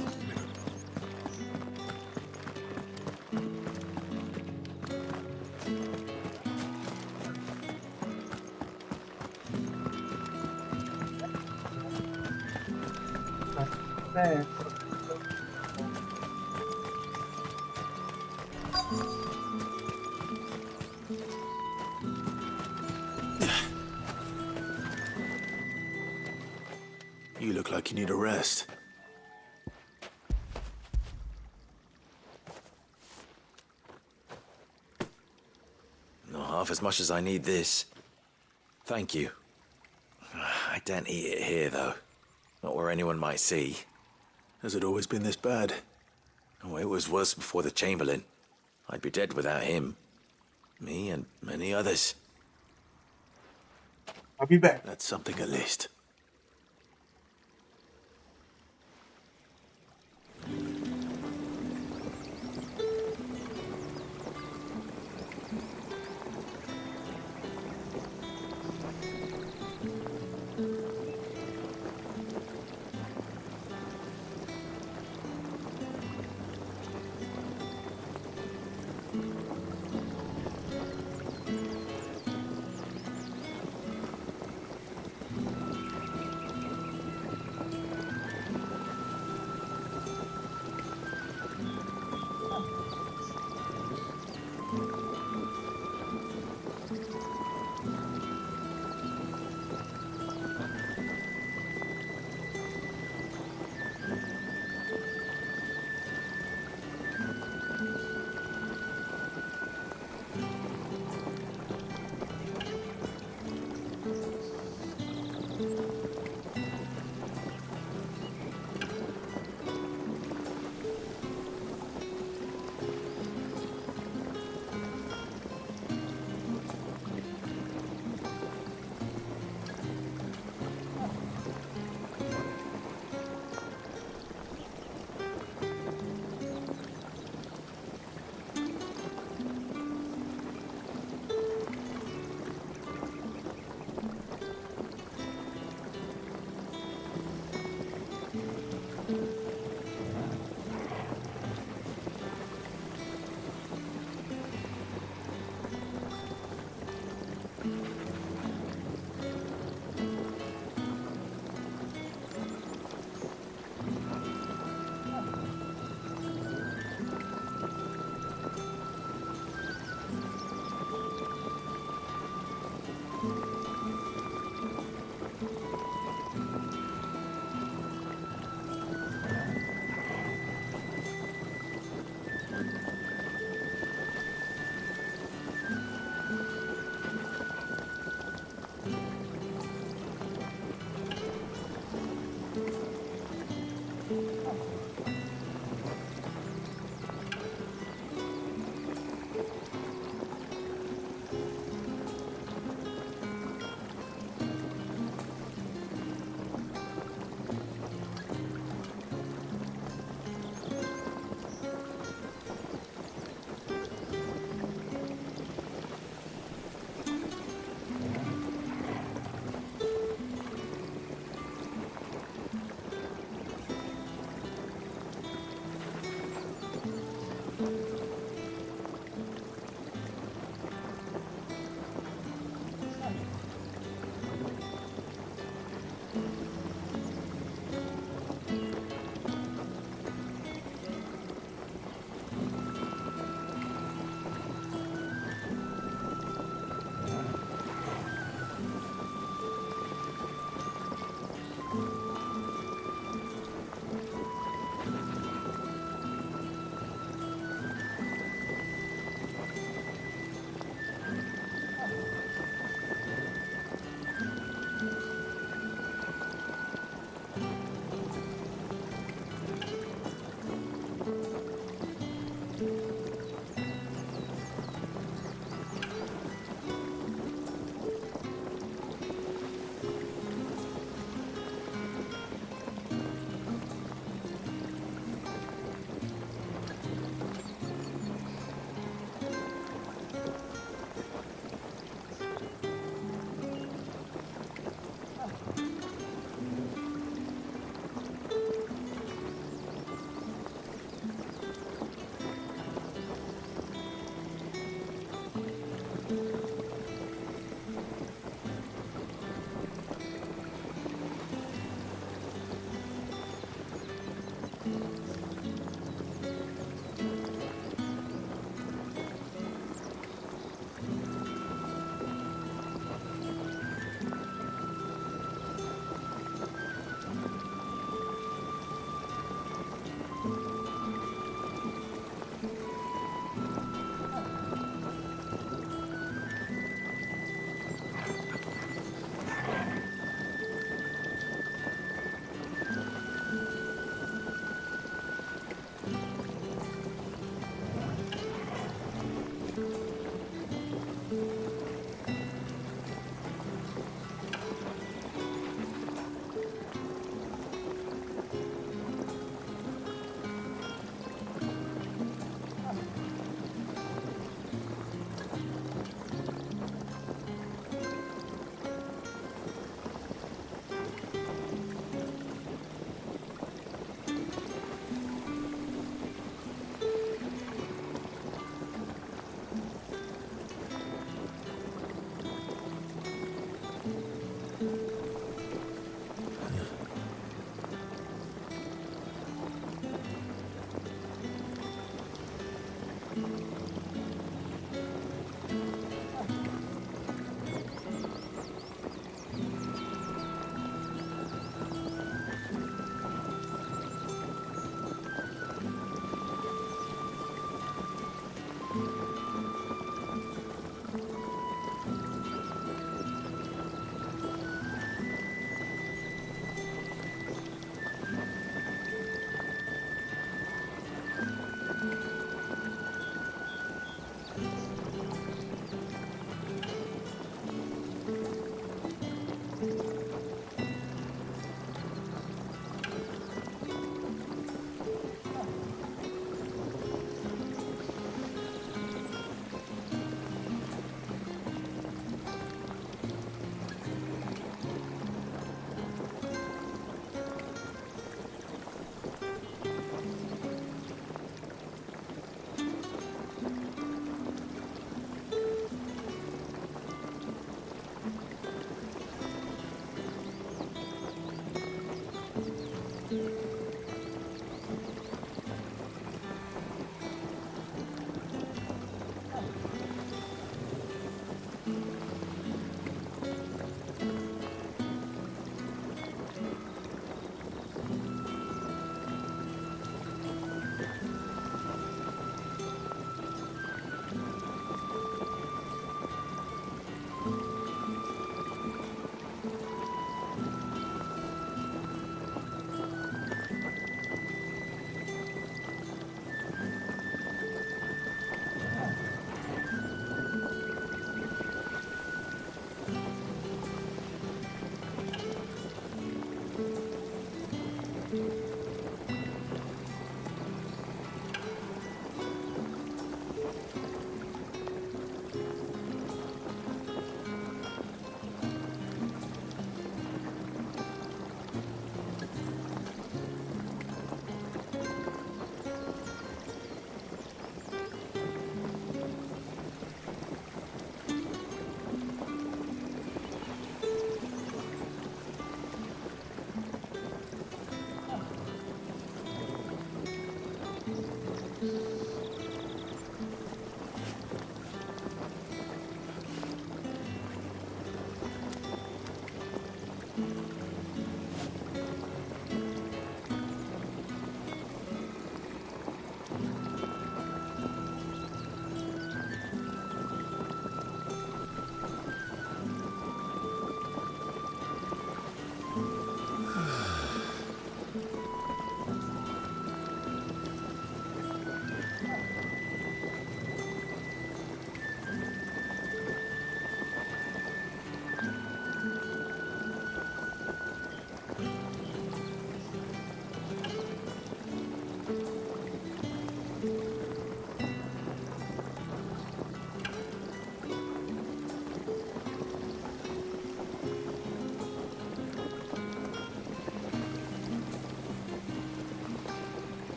There. You look like you need a rest. Not half as much as I need this. Thank you. I daren't eat it here, though. Not where anyone might see. Has it always been this bad? Oh, it was worse before the Chamberlain. I'd be dead without him. Me and many others. I'll be back. That's something at least.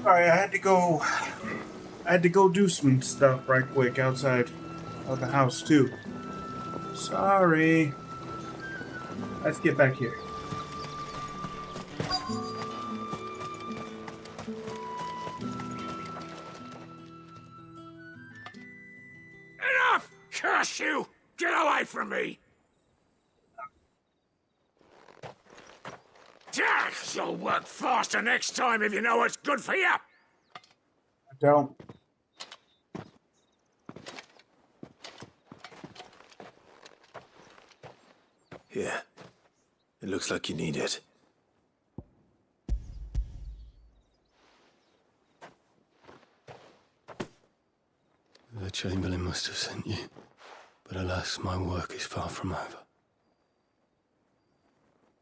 Sorry, I had to go do some stuff right quick outside of the house too. Sorry. Let's get back here. Enough! Curse you! Get away from me! You'll work faster next time if you know what's good for you! I don't. Here. It looks like you need it. The Chamberlain must have sent you. But alas, my work is far from over.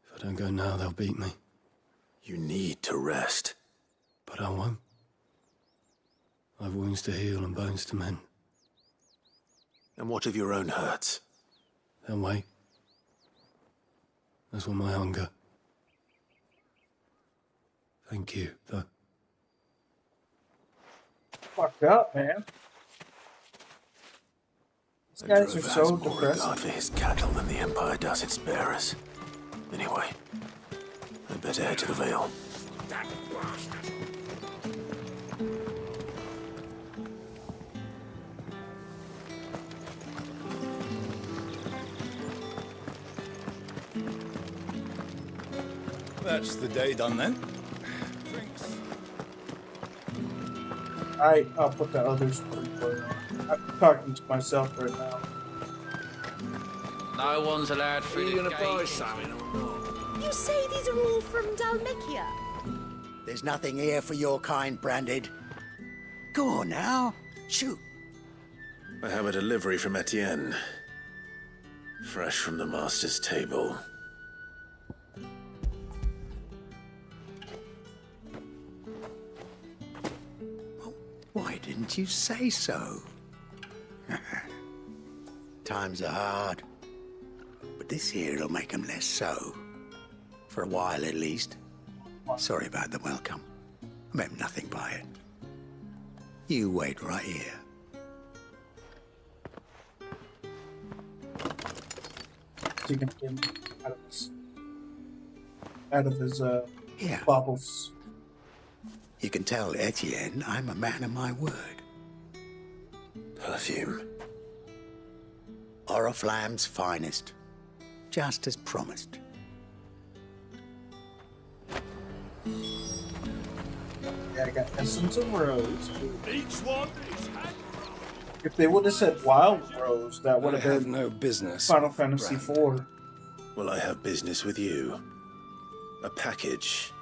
If I don't go now, they'll beat me. You need to rest. But I won't. I've wounds to heal and bones to mend. And what of your own hurts? They'll wait. As will my hunger. Thank you, though. Fucked up, man. These guys are so has more regard depressing. for his cattle than the Empire does its bearers. Anyway, I'd better head to the Vale. That bastard! That's the day done then. I'll put the others before. I'm talking to myself right now. No one's allowed through the gonna buy gate. something or not? You say these are all from Dalmekia? There's nothing here for your kind, Branded. Go on now. Shoot. I have a delivery from Etienne. Fresh from the Master's table. Why didn't you say so? Times are hard. But this here'll make 'em less so. For a while, at least. Sorry about the welcome. I meant nothing by it. You wait right here. So you can get him out of his bubbles. You can tell Etienne I'm a man of my word. Perfume. Oriflamme's finest. Just as promised. Yeah, I got essence of rose. Each one is If they would have said wild rose, that would have been no business. Final Fantasy IV. Well, I have business with you. A package.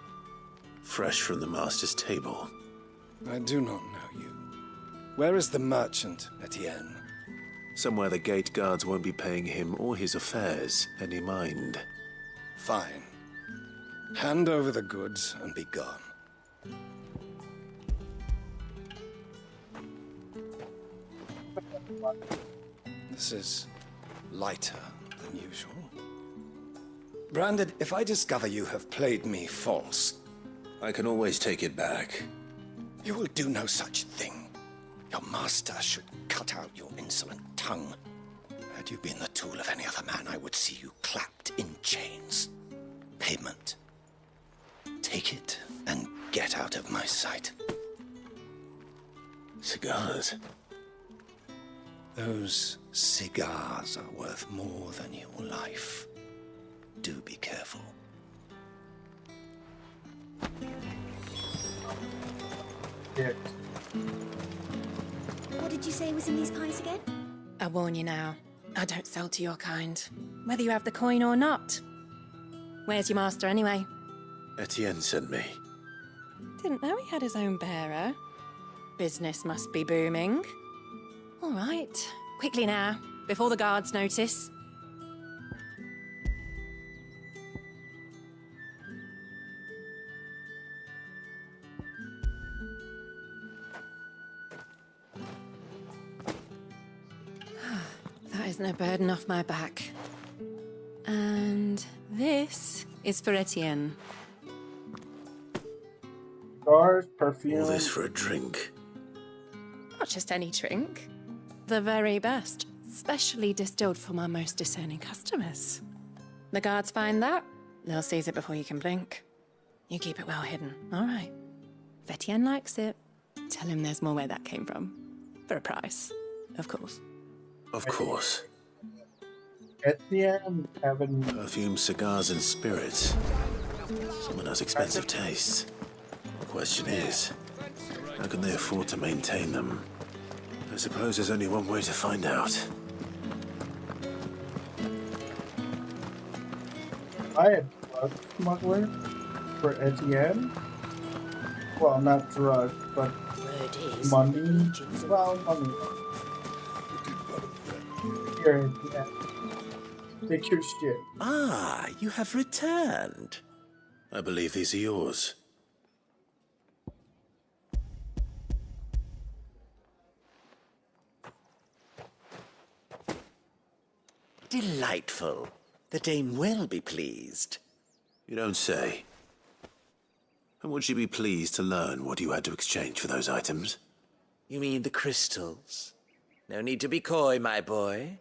Fresh from the Master's table. I do not know you. Where is the merchant, Etienne? Somewhere the gate guards won't be paying him or his affairs any mind. Fine. Hand over the goods and be gone. This is lighter than usual. Branded, if I discover you have played me false... I can always take it back. You will do no such thing. Your master should cut out your insolent tongue. Had you been the tool of any other man, I would see you clapped in chains. Payment. Take it and get out of my sight. Cigars. Those cigars are worth more than your life. Do be careful. Yeah. What did you say was in these pies again? I warn you now, I don't sell to your kind, whether you have the coin or not. Where's your master anyway? Etienne sent me. Didn't know he had his own bearer. Business must be booming. All right, quickly now, before the guards notice. That is no burden off my back. And this is for Etienne. Cigars, perfume. All this for a drink. Not just any drink. The very best. Specially distilled for my most discerning customers. The guards find that, they'll seize it before you can blink. You keep it well hidden, all right? If Etienne likes it, tell him there's more where that came from. For a price, of course. Of course. Etienne having Perfume, cigars, and spirits. Someone has expensive tastes. The question is, how can they afford to maintain them? I suppose there's only one way to find out. I had drug smuggler for Etienne. Well, not drugs, but money. Well, money. Here, Etienne. Take your shit. Ah, you have returned. I believe these are yours. Delightful. The dame will be pleased. You don't say. And would she be pleased to learn what you had to exchange for those items? You mean the crystals? No need to be coy, my boy.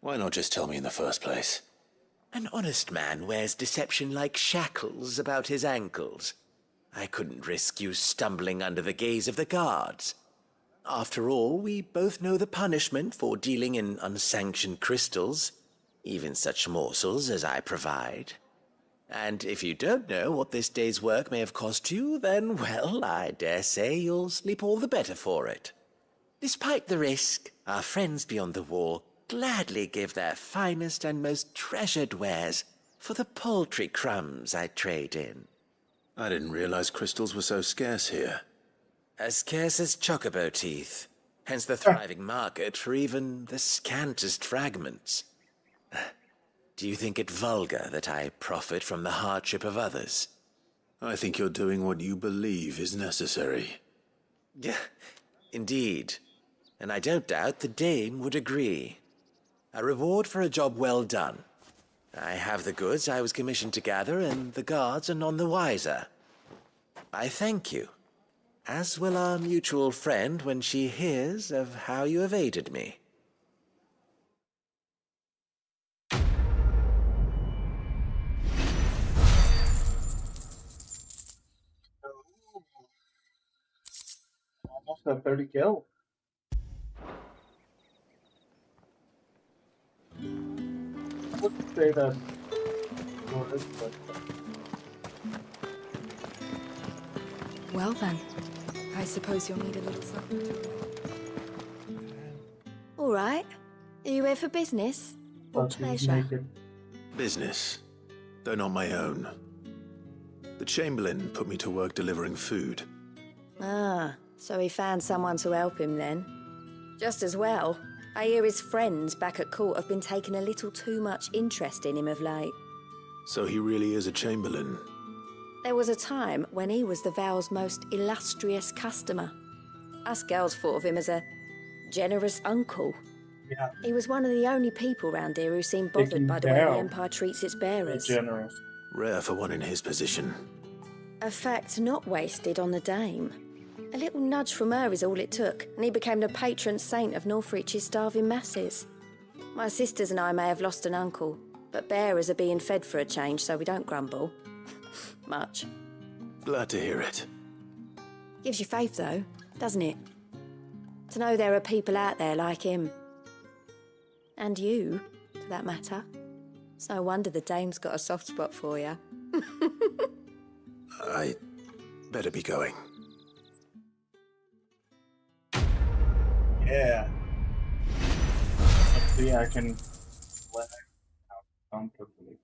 Why not just tell me in the first place? An honest man wears deception like shackles about his ankles. I couldn't risk you stumbling under the gaze of the guards. After all, we both know the punishment for dealing in unsanctioned crystals, even such morsels as I provide. And if you don't know what this day's work may have cost you, then, well, I dare say you'll sleep all the better for it. Despite the risk, our friends beyond the wall gladly give their finest and most treasured wares for the paltry crumbs I trade in. I didn't realize crystals were so scarce here. As scarce as chocobo teeth, hence the thriving market for even the scantest fragments. Do you think it vulgar that I profit from the hardship of others? I think you're doing what you believe is necessary. Yeah, indeed. And I don't doubt the dame would agree. A reward for a job well done. I have the goods I was commissioned to gather, and the guards are none the wiser. I thank you, as will our mutual friend when she hears of how you have aided me. Almost at 30 kills. I would say that. Well then, I suppose you'll need a little something. All right. Are you here for business or pleasure? Business, though not my own. The Chamberlain put me to work delivering food. Ah, so he found someone to help him then. Just as well. I hear his friends back at court have been taking a little too much interest in him of late. So he really is a Chamberlain. There was a time when he was the Val's most illustrious customer. Us girls thought of him as a generous uncle. Yeah. He was one of the only people round here who seemed bothered by the way the Empire treats its bearers. Generous. Rare for one in his position. A fact not wasted on the dame. A little nudge from her is all it took, and he became the patron saint of Northreach's starving masses. My sisters and I may have lost an uncle, but bearers are being fed for a change, so we don't grumble. Much. Glad to hear it. Gives you faith, though, doesn't it? To know there are people out there like him. And you, for that matter. It's no wonder the dame's got a soft spot for you. I better be going. Yeah. Hopefully I can let out comfortably.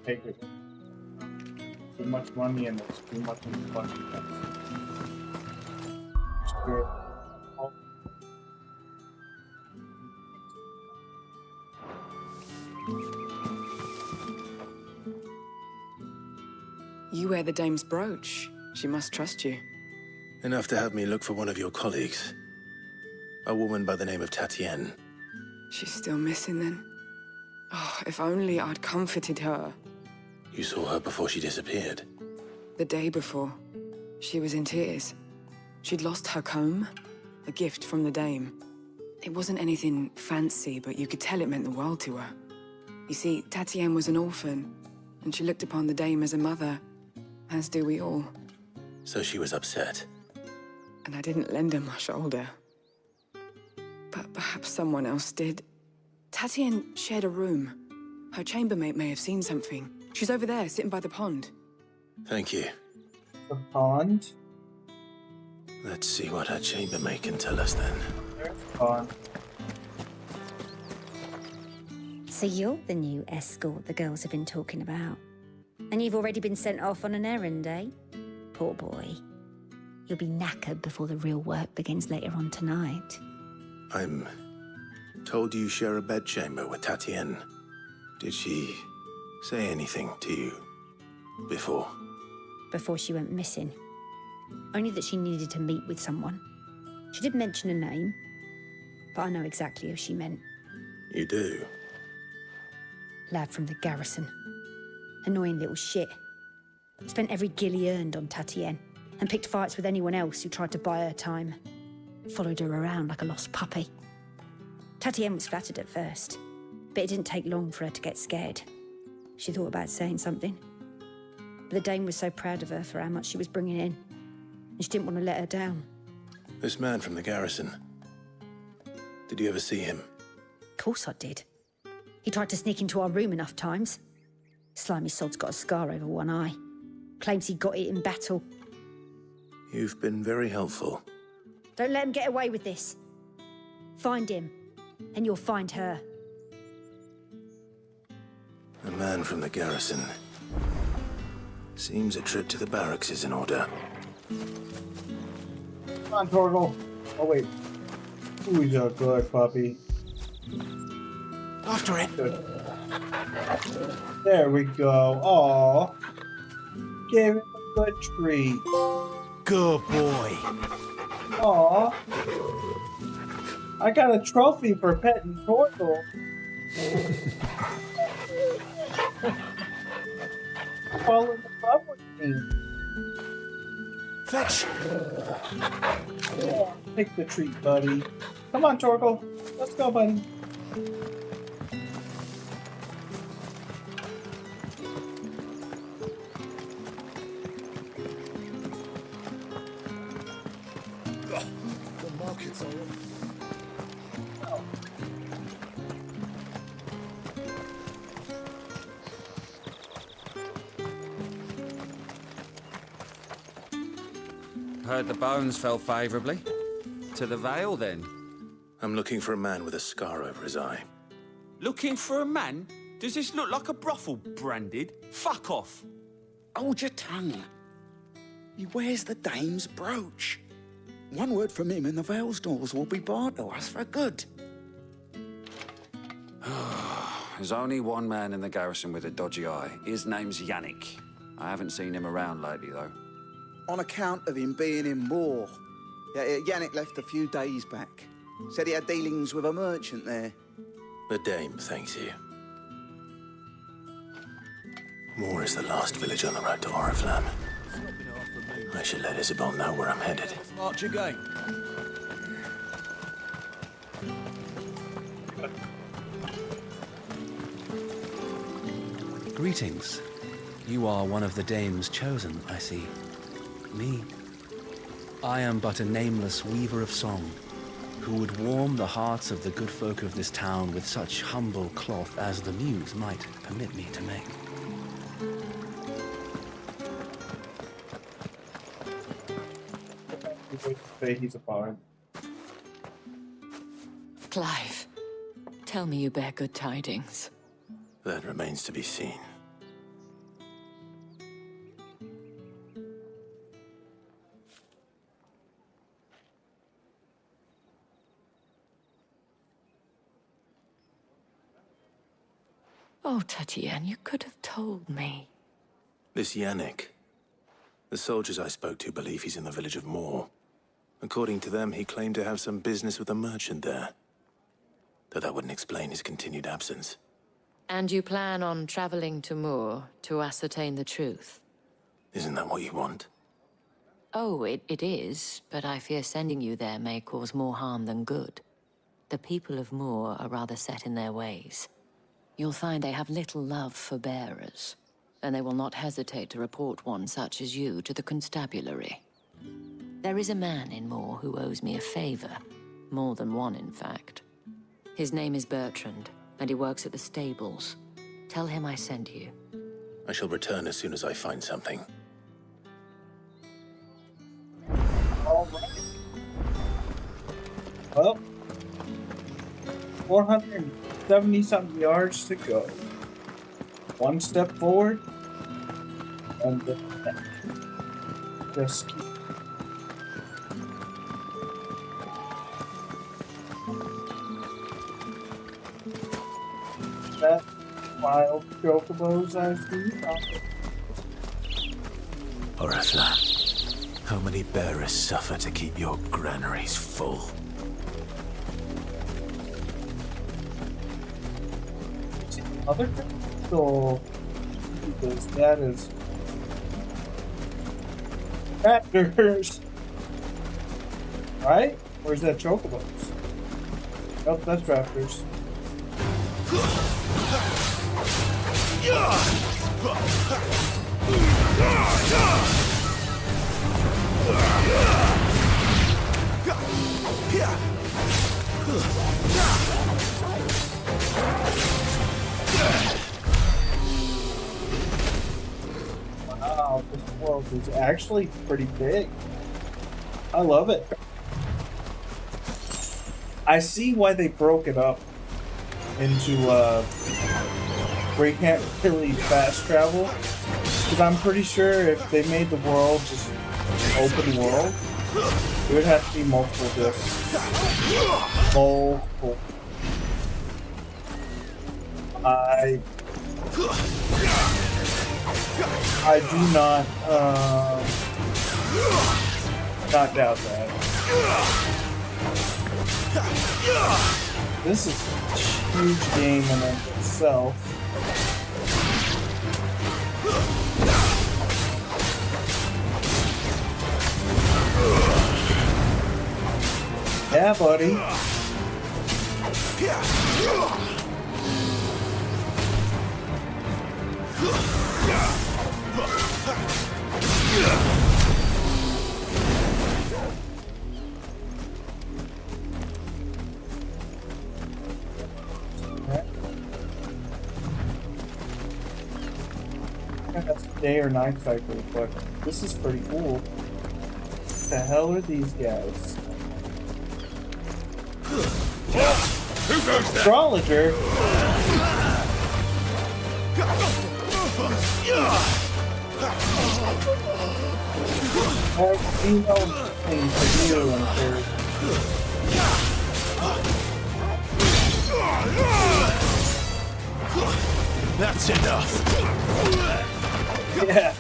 Take it. Too much money and it's too much in the fucking You wear the dame's brooch. She must trust you. Enough to have me look for one of your colleagues. A woman by the name of Tatienne. She's still missing then. Oh, if only I'd comforted her. You saw her before she disappeared. The day before, she was in tears. She'd lost her comb, a gift from the dame. It wasn't anything fancy, but you could tell it meant the world to her. You see, Tatienne was an orphan, and she looked upon the dame as a mother, as do we all. So she was upset. And I didn't lend her my shoulder. But perhaps someone else did. Tatienne shared a room. Her chambermaid may have seen something. She's over there, sitting by the pond. Thank you. The pond? Let's see what her chambermaid can tell us then. There's the pond. So you're the new escort the girls have been talking about. And you've already been sent off on an errand, eh? Poor boy. You'll be knackered before the real work begins later on tonight. I'm told you share a bedchamber with Tatienne. Did she say anything to you before? Before she went missing. Only that she needed to meet with someone. She did mention a name, but I know exactly who she meant. You do? Lad from the garrison. Annoying little shit. Spent every guil he earned on Tatienne, and picked fights with anyone else who tried to buy her time. Followed her around like a lost puppy. Tatienne was flattered at first, but it didn't take long for her to get scared. She thought about saying something. But the dame was so proud of her for how much she was bringing in, and she didn't want to let her down. This man from the garrison. Did you ever see him? Of course I did. He tried to sneak into our room enough times. Slimy sod's got a scar over one eye. Claims he got it in battle. You've been very helpful. Don't let him get away with this. Find him, and you'll find her. A man from the garrison. Seems a trip to the barracks is in order. Come on, Torgal. Oh, wait. Who's a good puppy? After it. Good. There we go. Aw. Gave him a good treat. Good boy. Aw. I got a trophy for petting Torgal. Fall in love with me. Fetch. Yeah, take the treat, buddy. Come on, Torgal. Let's go, buddy. The market's all Heard the bones fell favourably. To the Vale, then? I'm looking for a man with a scar over his eye. Looking for a man? Does this look like a brothel, Branded? Fuck off! Hold your tongue. He wears the dame's brooch. One word from him and the Vale's doors will be barred to us for good. There's only one man in the garrison with a dodgy eye. His name's Yannick. I haven't seen him around lately, though. On account of him being in war. Yannick left a few days back. Said he had dealings with a merchant there. The dame thanks you. Moor is the last village on the road to Oriflamme. I should let Isabel know where I'm headed. march again. Greetings. You are one of the dames chosen, I see. Me? I am but a nameless weaver of song, who would warm the hearts of the good folk of this town with such humble cloth as the muse might permit me to make. He's a bard. Clive, tell me you bear good tidings. That remains to be seen. Oh, Tatienne, you could have told me. This Yannick. The soldiers I spoke to believe he's in the village of Moor. According to them, he claimed to have some business with a merchant there. Though that wouldn't explain his continued absence. And you plan on traveling to Moor to ascertain the truth? Isn't that what you want? Oh, it is, but I fear sending you there may cause more harm than good. The people of Moor are rather set in their ways. You'll find they have little love for bearers, and they will not hesitate to report one such as you to the constabulary. There is a man in Moor who owes me a favor. More than one, in fact. His name is Bertrand, and he works at the stables. Tell him I sent you. I shall return as soon as I find something. All right. Well, 470-something yards to go. One step forward, and just keep. That wild chocobos I see. Orifla, how many bearers suffer to keep your granaries full? Other crystal, because that is raptors, right? Or is that chocobos? Oh, that's raptors. Wow, this world is actually pretty big. I love it. I see why they broke it up into where you can't really fast travel, because I'm pretty sure if they made the world just open world, it would have to be multiple discs. Multiple. I do not doubt that. This is a huge game in itself. Yeah, buddy. That's day or night cycle, but this is pretty cool. What the hell are these guys? Who goes there? Astrologer? You know things to do and That's enough. yeah.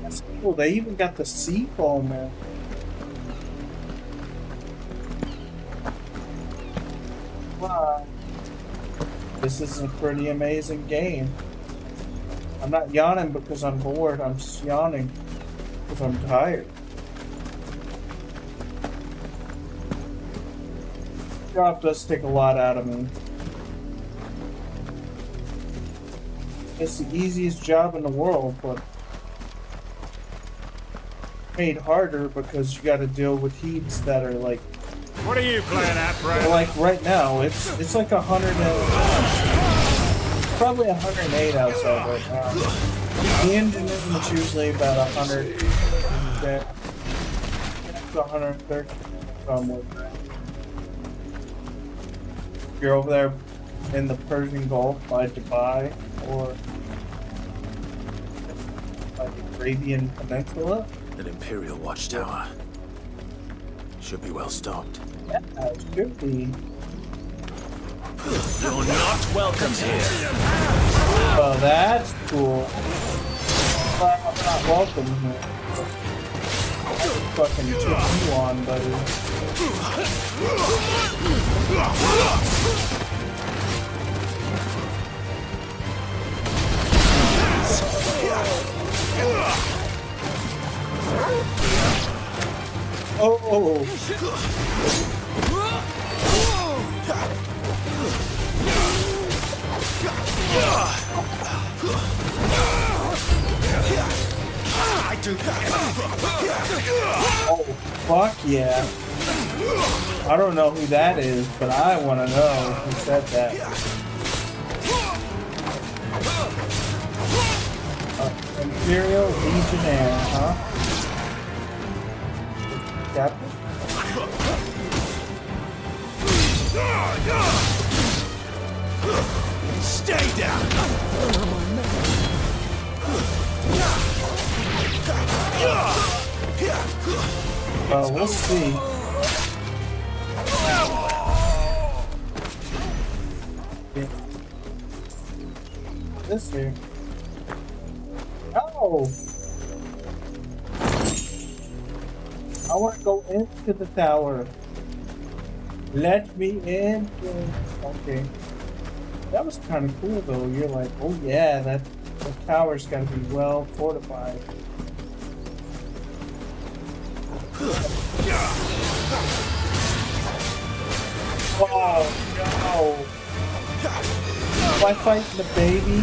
That's cool. They even got the sea foam in. Wow. This is a pretty amazing game. I'm not yawning because I'm bored. I'm just yawning because I'm tired. Job does take a lot out of me. It's the easiest job in the world, but made harder because you got to deal with heats that are like. What are you playing at, Brad? Like right now, it's like 100 and probably 108 outside right now. The engine is usually about 100 to 130 somewhere. If you're over there in the Persian Gulf by Dubai or like the Arabian Peninsula, An Imperial watchtower. Should be well stocked. Yeah, it should be. You're not welcome here. Well, that's cool. But I'm not welcome here. Fucking took you on, buddy. Oh. Oh, fuck yeah. I don't know who that is, but I want to know who said that. Imperial Legionnaire, huh? Captain? Stay down! We'll see. Yeah. This here. Oh! I want to go into the tower. Let me in. Okay. That was kind of cool though. You're like, oh yeah, the tower's got to be well fortified. Oh no! Am I fighting the baby?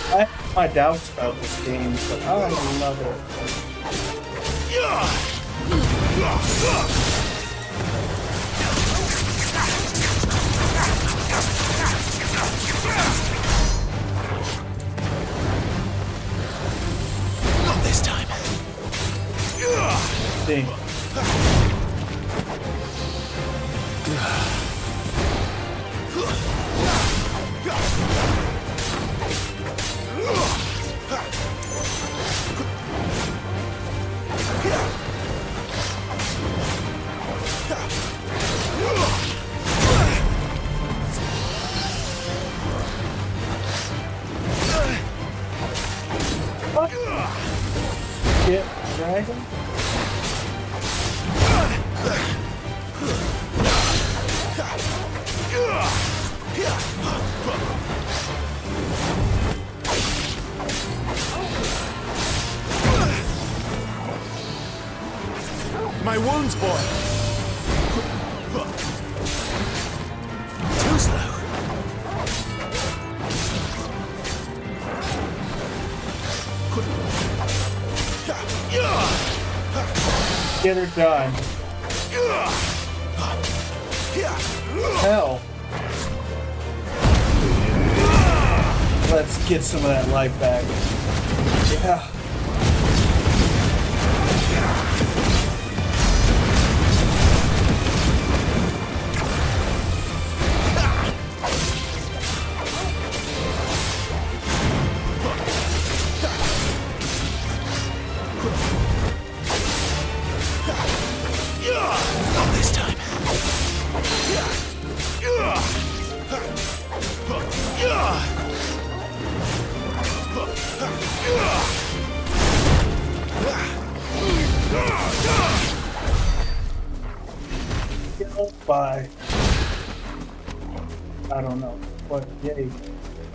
I have my doubts about this game, but I love it. Not this time. Dang. Shit, dragon? My wounds, boy. Too slow. Get her done. Hell. Let's get some of that life back. Yeah. Not this time. By I don't know, but yay.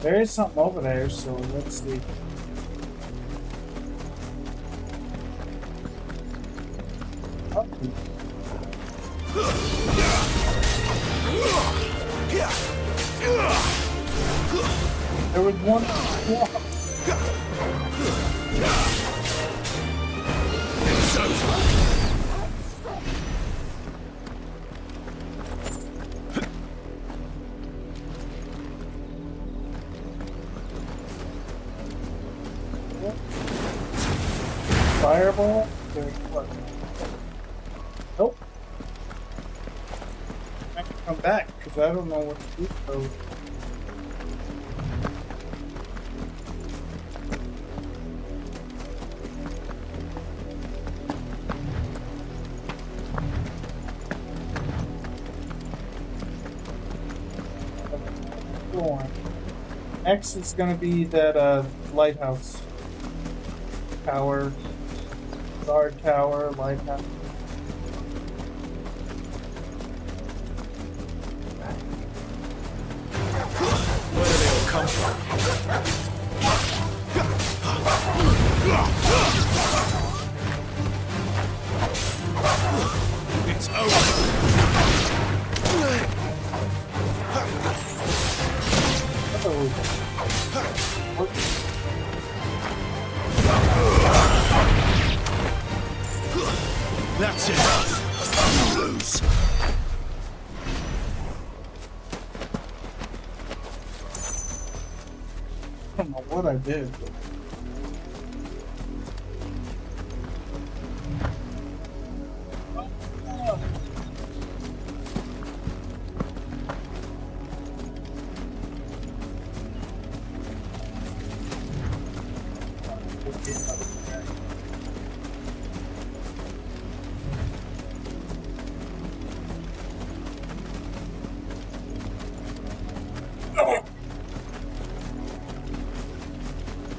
There is something over there, so let's see. There was one. Fireball? What? Nope. I have to come back because I don't know what to do. So. Next is gonna be that lighthouse tower, guard tower, lighthouse. Where do they all come from? It's over. That's it. You lose. I don't know what I did.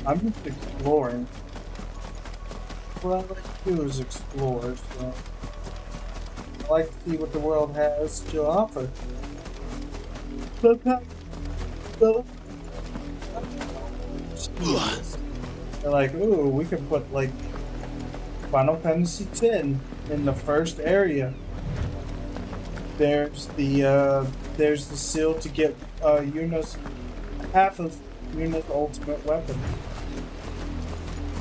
I'm just exploring. What I like to do is explore, so I like to see what the world has to offer. Sometimes, they're like, ooh, we can put like Final Fantasy X in the first area. There's the seal to get Yuna's half of Yuna's ultimate weapon.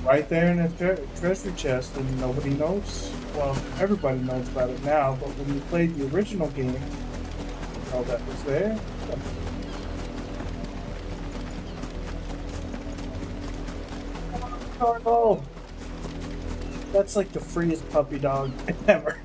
Right there in a treasure chest, and nobody knows. Well, everybody knows about it now, but when you played the original game, you know that was there. Oh, that's like the freest puppy dog ever.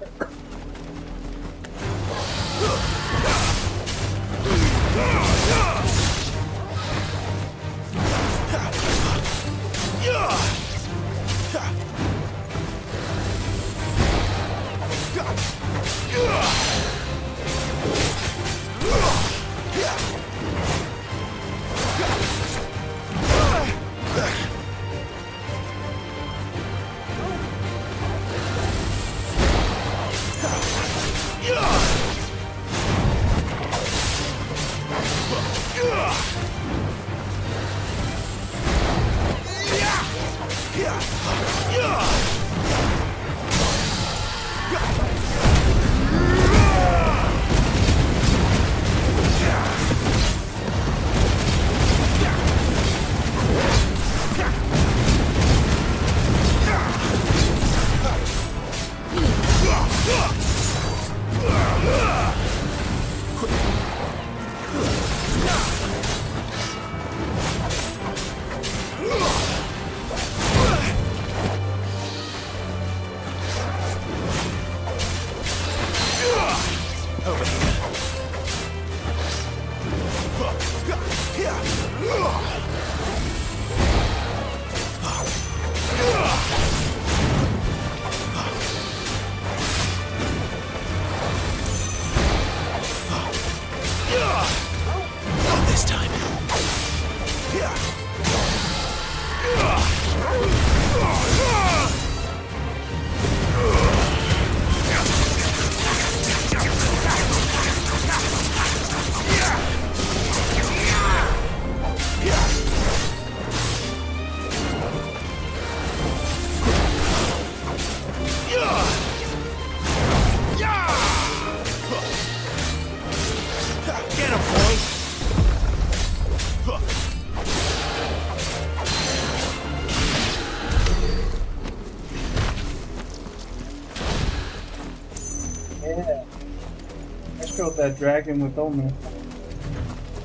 killed that dragon with only a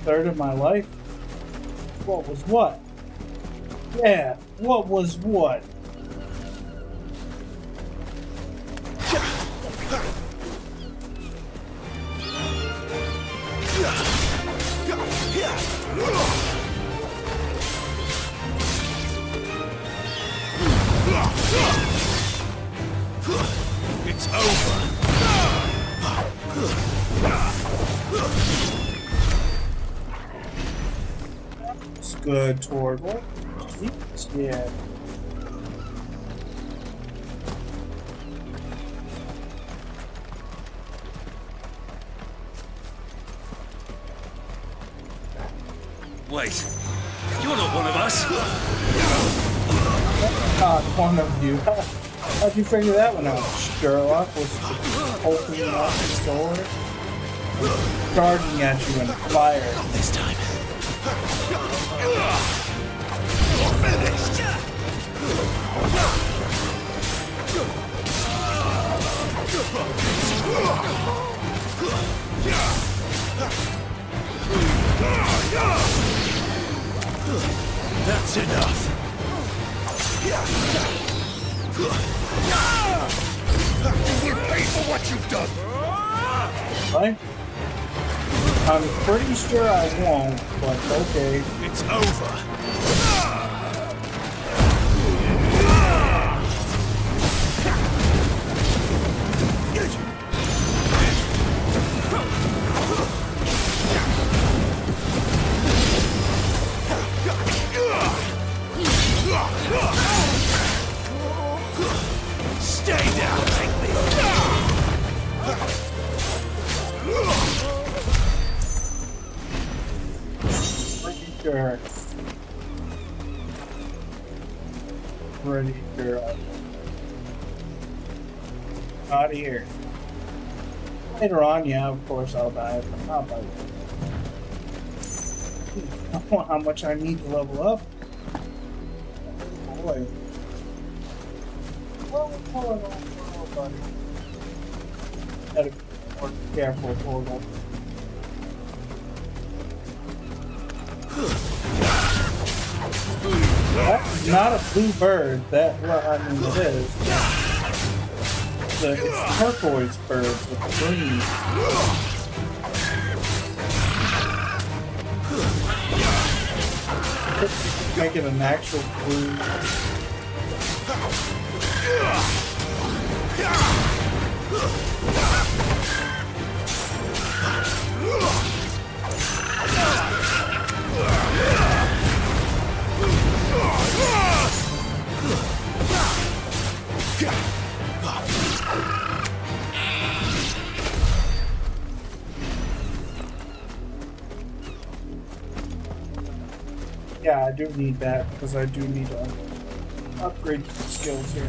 third of my life. What was what? Yeah, what was what? It's over. It's good toward what? Yeah. Wait, you're not one of us. Not one of you. How'd you figure that one out? Sherlock was opening up the sword, charging at you in fire. Not this time. That's enough. You will pay for what you've done. Right? I'm pretty sure I won't, but okay. It's over. Stay down, Higby. Pretty sure. Pretty sure. Not here. Later on, yeah, of course I'll die, but not by I don't know how much I need to level up. Boy. Oh, buddy. Gotta be more careful, Portal. That's not a blue bird. That, well, I mean, it is. It's turquoise birds with green. Make it an actual blue. Yeah, I do need that because I do need to upgrade skills here.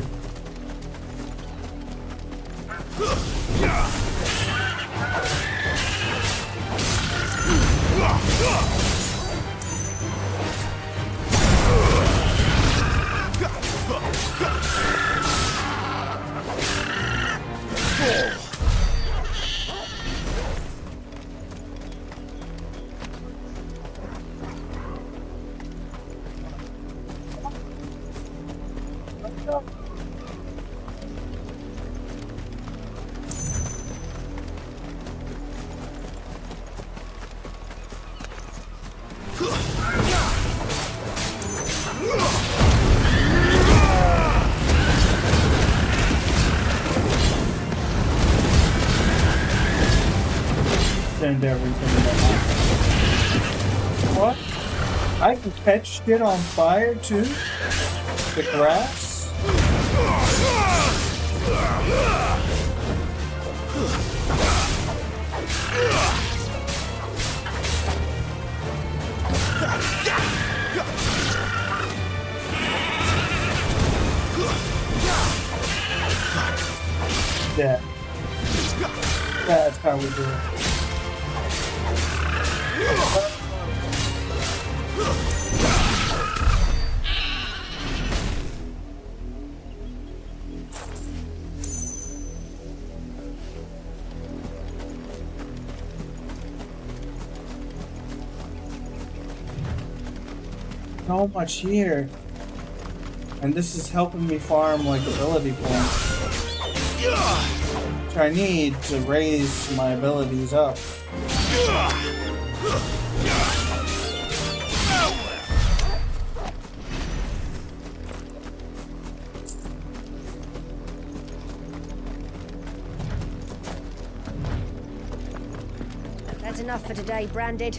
Send everything down. What? I can catch shit on fire too? The grass? Yeah. That's how we do it. So much here. And this is helping me farm like ability points. Which I need to raise my abilities up. That's enough for today, Branded.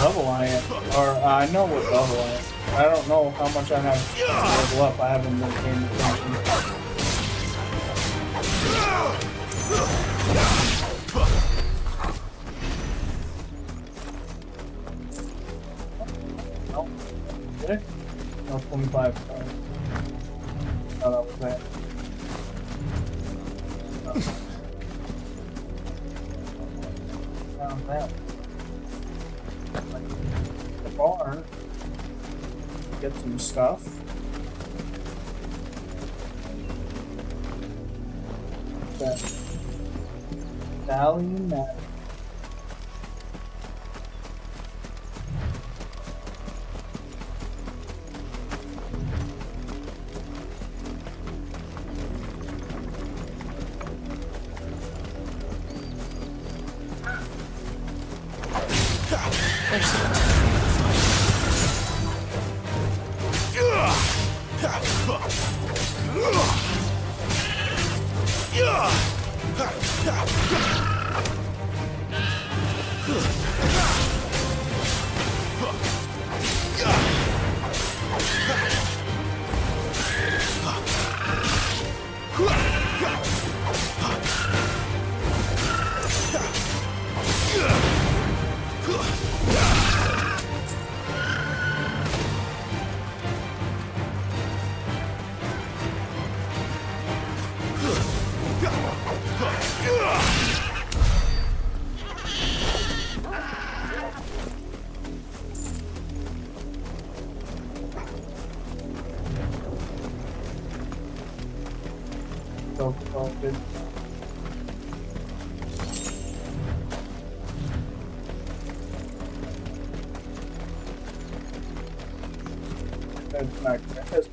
Level I am, or I know what level I am. I don't know how much I have to level up. I haven't been paying attention. No. Okay. No, 25. Sorry. Oh, that was that. Found that. The barn. Get some stuff. That medallion that. Good. That's not good.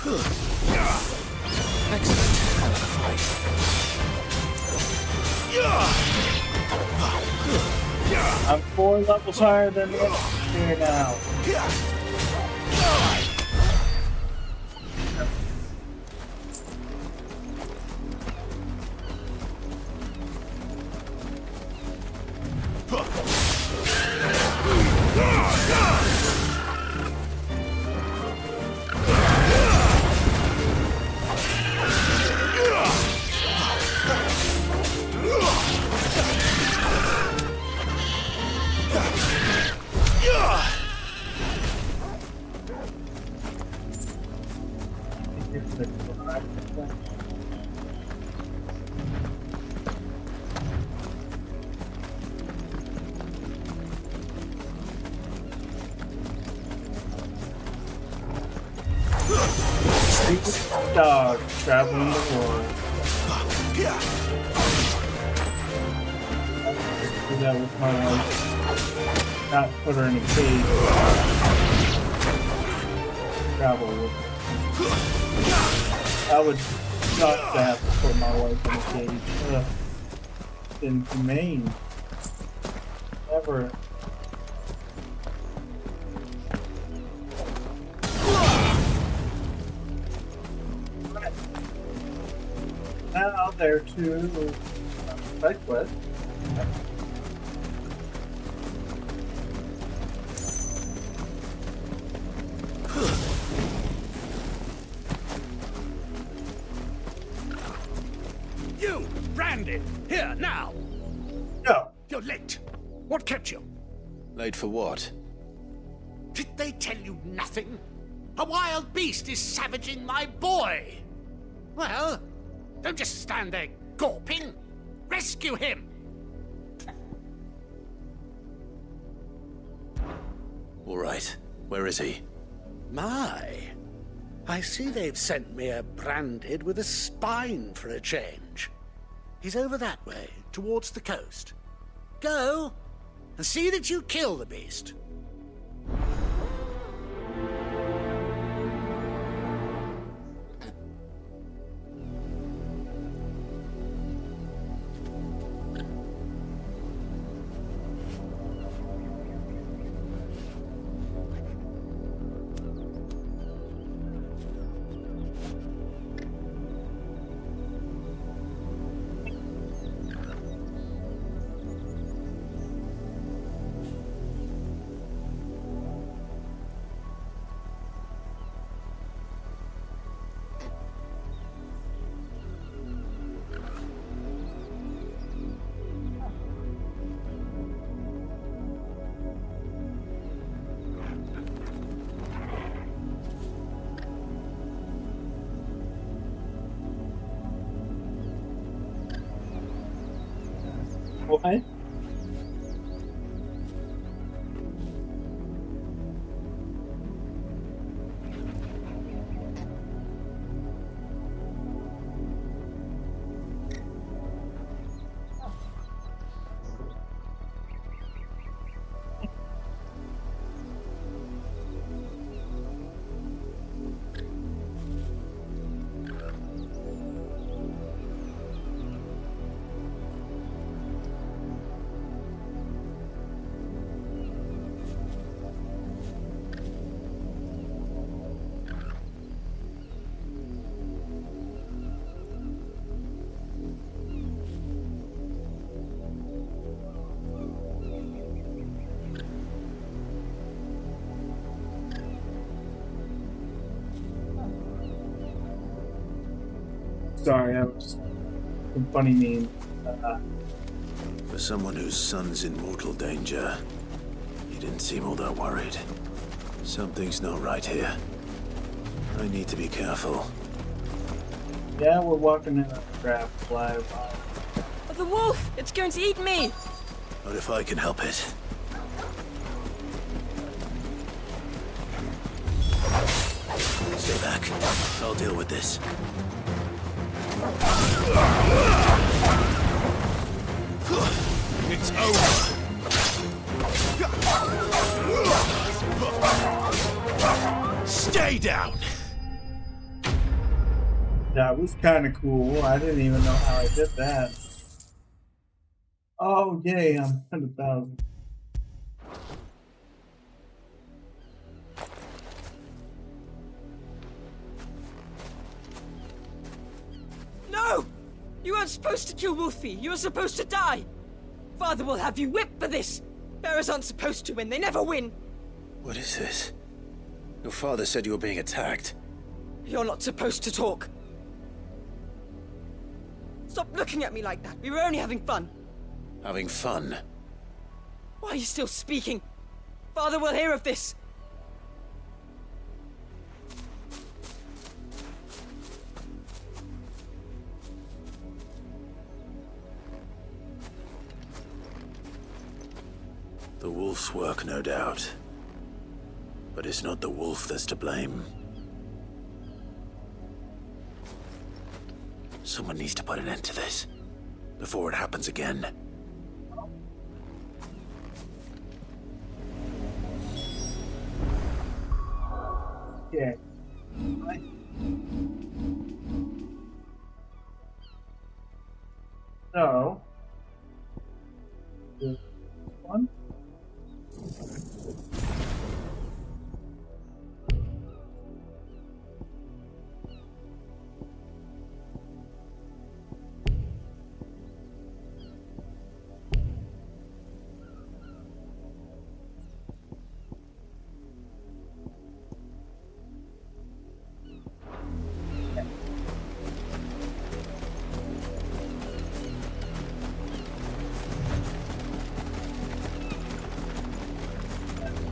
I'm 4 levels higher than the engineer now. Dog traveling the world. Do that with my wife. Not put her in a cage. Travel with her. I would not have to put my wife in a cage. Ugh. Inhumane. Never. Now there to side quest. You, Brandon, here now. No. You're late. What kept you? Late for what? Did they tell you nothing? A wild beast is savaging my boy. Well, don't just stand there gawping. Rescue him. All right. Where is he? My. I see they've sent me a branded with a spine for a change. He's over that way, towards the coast. Go, and see that you kill the beast. What? Sorry, I was some funny name. For someone whose son's in mortal danger, he didn't seem all that worried. Something's not right here. I need to be careful. Yeah, we're walking in a trap. Fly by. Oh, the wolf! It's going to eat me! What if I can help it? Stay back. I'll deal with this. It's over. Stay down! That was kind of cool. I didn't even know how I did that. Oh, yay, I'm 100,000. No! You weren't supposed to kill Wolfie. You were supposed to die. Father will have you whipped for this. Bearers aren't supposed to win. They never win. What is this? Your father said you were being attacked. You're not supposed to talk. Stop looking at me like that. We were only having fun. Having fun? Why are you still speaking? Father will hear of this. The wolf's work, no doubt. But it's not the wolf that's to blame. Someone needs to put an end to this, before it happens again. Yeah. So, this one.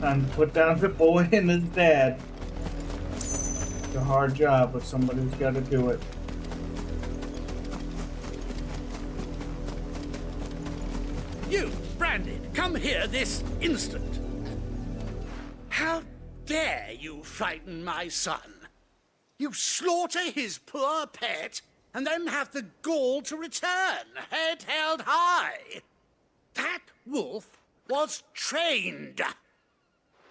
Time to put down the boy and his dad. It's a hard job, but somebody's got to do it. You, Branded, come here this instant. How dare you frighten my son? You slaughter his poor pet and then have the gall to return, head held high. That wolf was trained.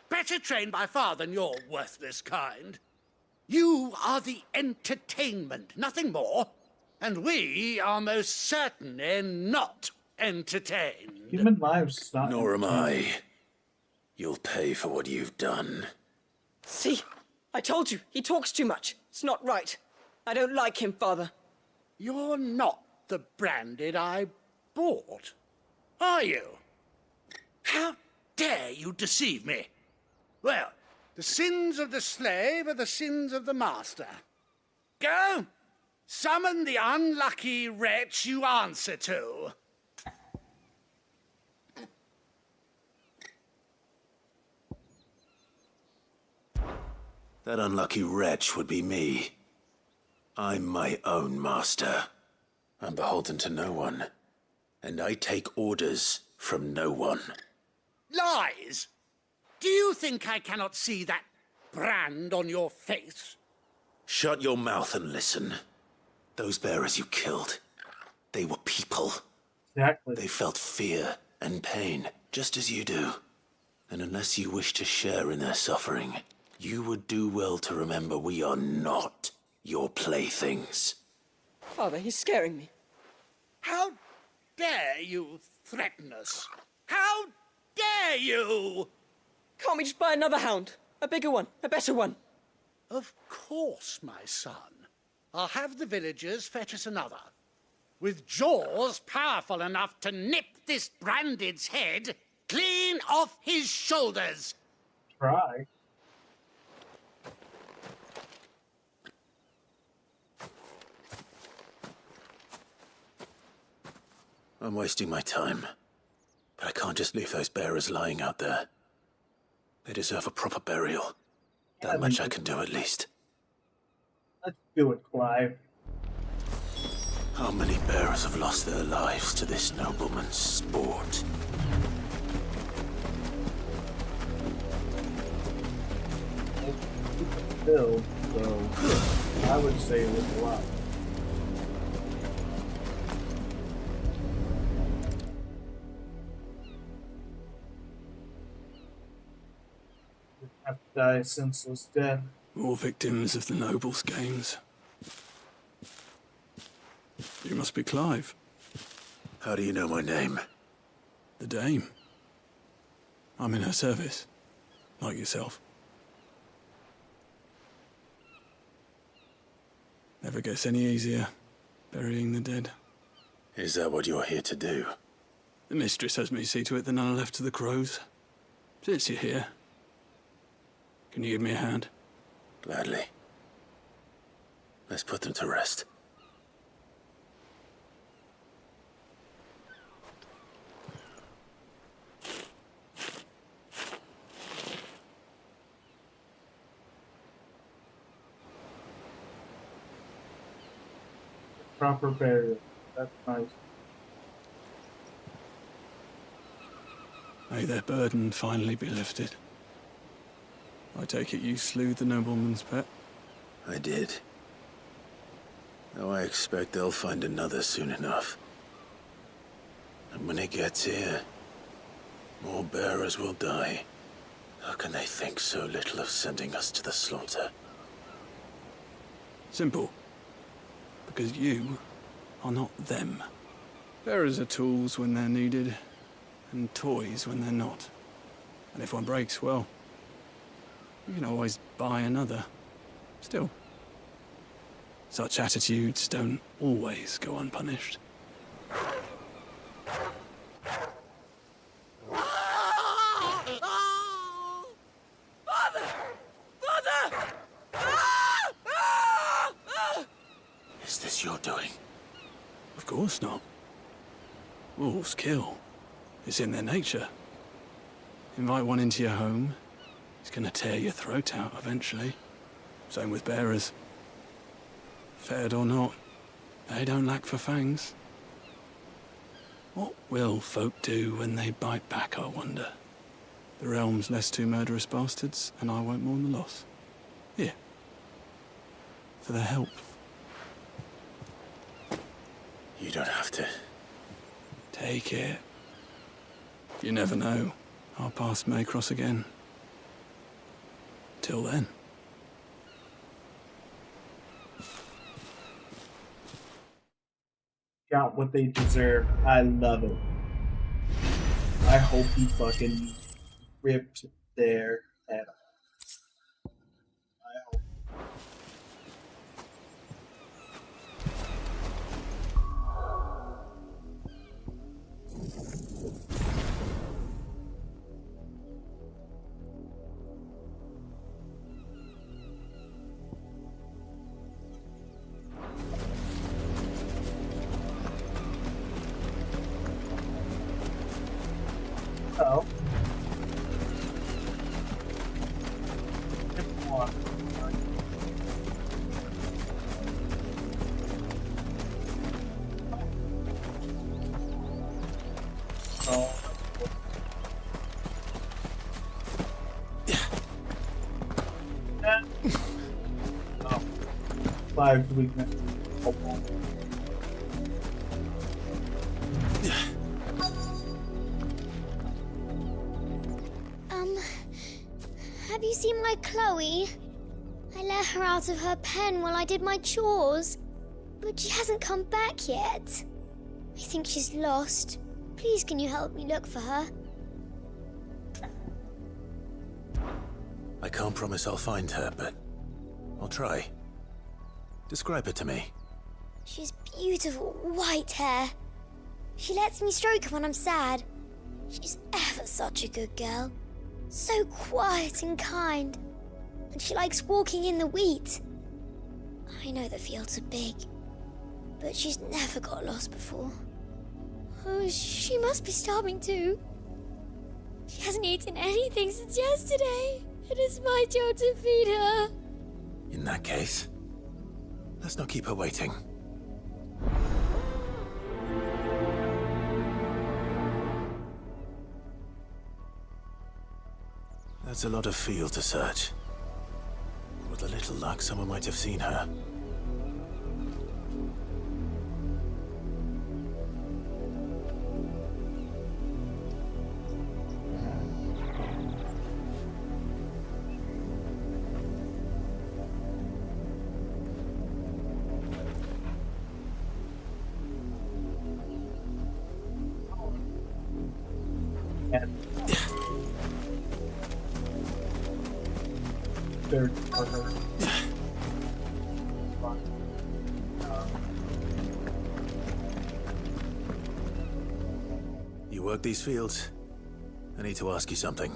Better trained by far than your worthless kind. You are the entertainment, nothing more. And we are most certainly not entertained. Human lives not. Nor am I. You'll pay for what you've done. See? I told you, he talks too much. It's not right. I don't like him, Father. You're not the Branded I bought, are you? How dare you deceive me? Well, the sins of the slave are the sins of the master. Go! Summon the unlucky wretch you answer to. That unlucky wretch would be me. I'm my own master. I'm beholden to no one. And I take orders from no one. Lies! Do you think I cannot see that brand on your face? Shut your mouth and listen. Those bearers you killed, they were people. Exactly. They felt fear and pain, just as you do. And unless you wish to share in their suffering, you would do well to remember we are not your playthings. Father, he's scaring me. How dare you threaten us? How dare you? Can't we just buy another hound? A bigger one, a better one. Of course, my son. I'll have the villagers fetch us another. With jaws powerful enough to nip this Branded's head clean off his shoulders. Try. I'm wasting my time. But I can't just leave those bearers lying out there. They deserve a proper burial. That much I can do at least. Let's do it, Clive. How many bearers have lost their lives to this nobleman's sport? Still, so I would say it was a lot. Have to die a senseless death. More victims of the nobles' games. You must be Clive. How do you know my name? The Dame. I'm in her service, like yourself. Never gets any easier, burying the dead. Is that what you're here to do? The mistress has me see to it that none are left to the crows. Since you're here, can you give me a hand? Gladly. Let's put them to rest. Proper burial. That's nice. May their burden finally be lifted. I take it you slew the nobleman's pet? I did. Though I expect they'll find another soon enough. And when it gets here, more bearers will die. How can they think so little of sending us to the slaughter? Simple. Because you are not them. Bearers are tools when they're needed, and toys when they're not. And if one breaks, well, you can always buy another. Still, such attitudes don't always go unpunished. Father! Father! Is this your doing? Of course not. Wolves kill. It's in their nature. Invite one into your home, he's gonna tear your throat out eventually. Same with bearers. Fed or not, they don't lack for fangs. What will folk do when they bite back, I wonder? The realm's less two murderous bastards, and I won't mourn the loss. Here. For their help. You don't have to. Take it. You never know. Our paths may cross again. Till then. Got what they deserve. I love it. I hope he fucking ripped their head off. I hope. Oh. Clive's weakness. Have you seen my Chloe? I let her out of her pen while I did my chores, but she hasn't come back yet. I think she's lost. Please, can you help me look for her? I can't promise I'll find her, but I'll try. Describe her to me. She has beautiful white hair. She lets me stroke her when I'm sad. She's ever such a good girl. So quiet and kind. And she likes walking in the wheat. I know the fields are big, but she's never got lost before. Oh, she must be starving too. She hasn't eaten anything since yesterday. It is my job to feed her. In that case, let's not keep her waiting. That's a lot of field to search. With a little luck, someone might have seen her. dirt for her. You work these fields? I need to ask you something.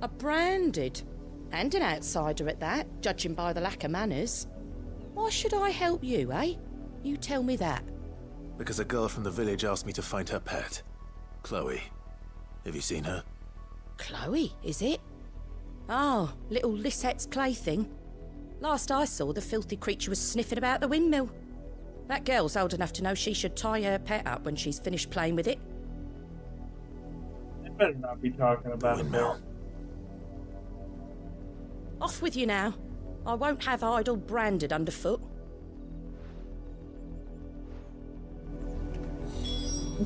A branded. And an outsider at that, judging by the lack of manners. Why should I help you, eh? You tell me that. Because a girl from the village asked me to find her pet. Chloe. Have you seen her? Chloe, is it? Oh, little Lisette's plaything. Last I saw, the filthy creature was sniffing about the windmill. That girl's old enough to know she should tie her pet up when she's finished playing with it. I better not be talking about it now. Off with you now. I won't have idle branded underfoot.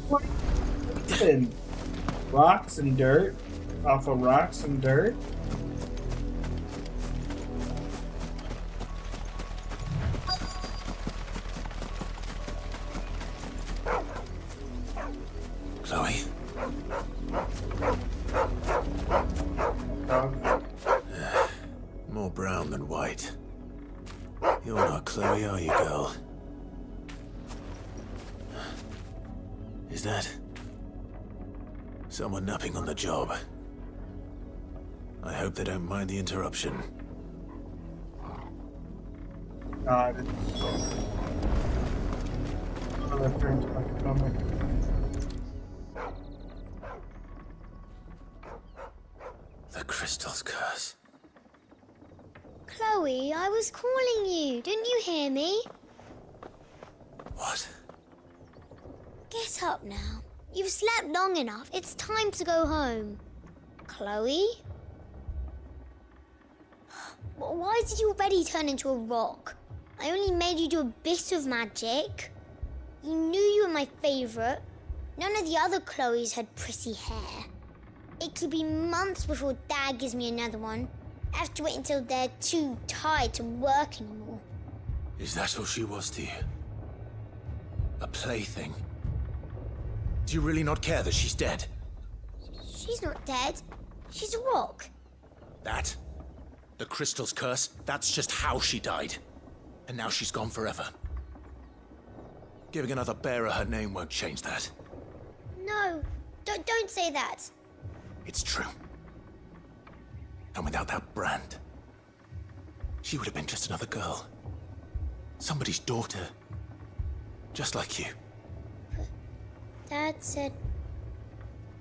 What? Rocks and dirt? Off of rocks and dirt? Chloe? More brown than white. You're not Chloe, are you, girl? Is that someone napping on the job? I hope they don't mind the interruption. God. The crystal's curse. Chloe, I was calling you. Didn't you hear me? What? Get up now. You've slept long enough. It's time to go home. Chloe? Why did you already turn into a rock? I only made you do a bit of magic. You knew you were my favourite. None of the other Chloes had pretty hair. It could be months before Dad gives me another one. I have to wait until they're too tired to work anymore. Is that all she was to you? A plaything? Do you really not care that she's dead? She's not dead. She's a rock. That? The crystal's curse? That's just how she died. And now she's gone forever. Giving another bearer her name won't change that. No, don't say that. It's true. And without that brand, she would have been just another girl. Somebody's daughter. Just like you. But Dad said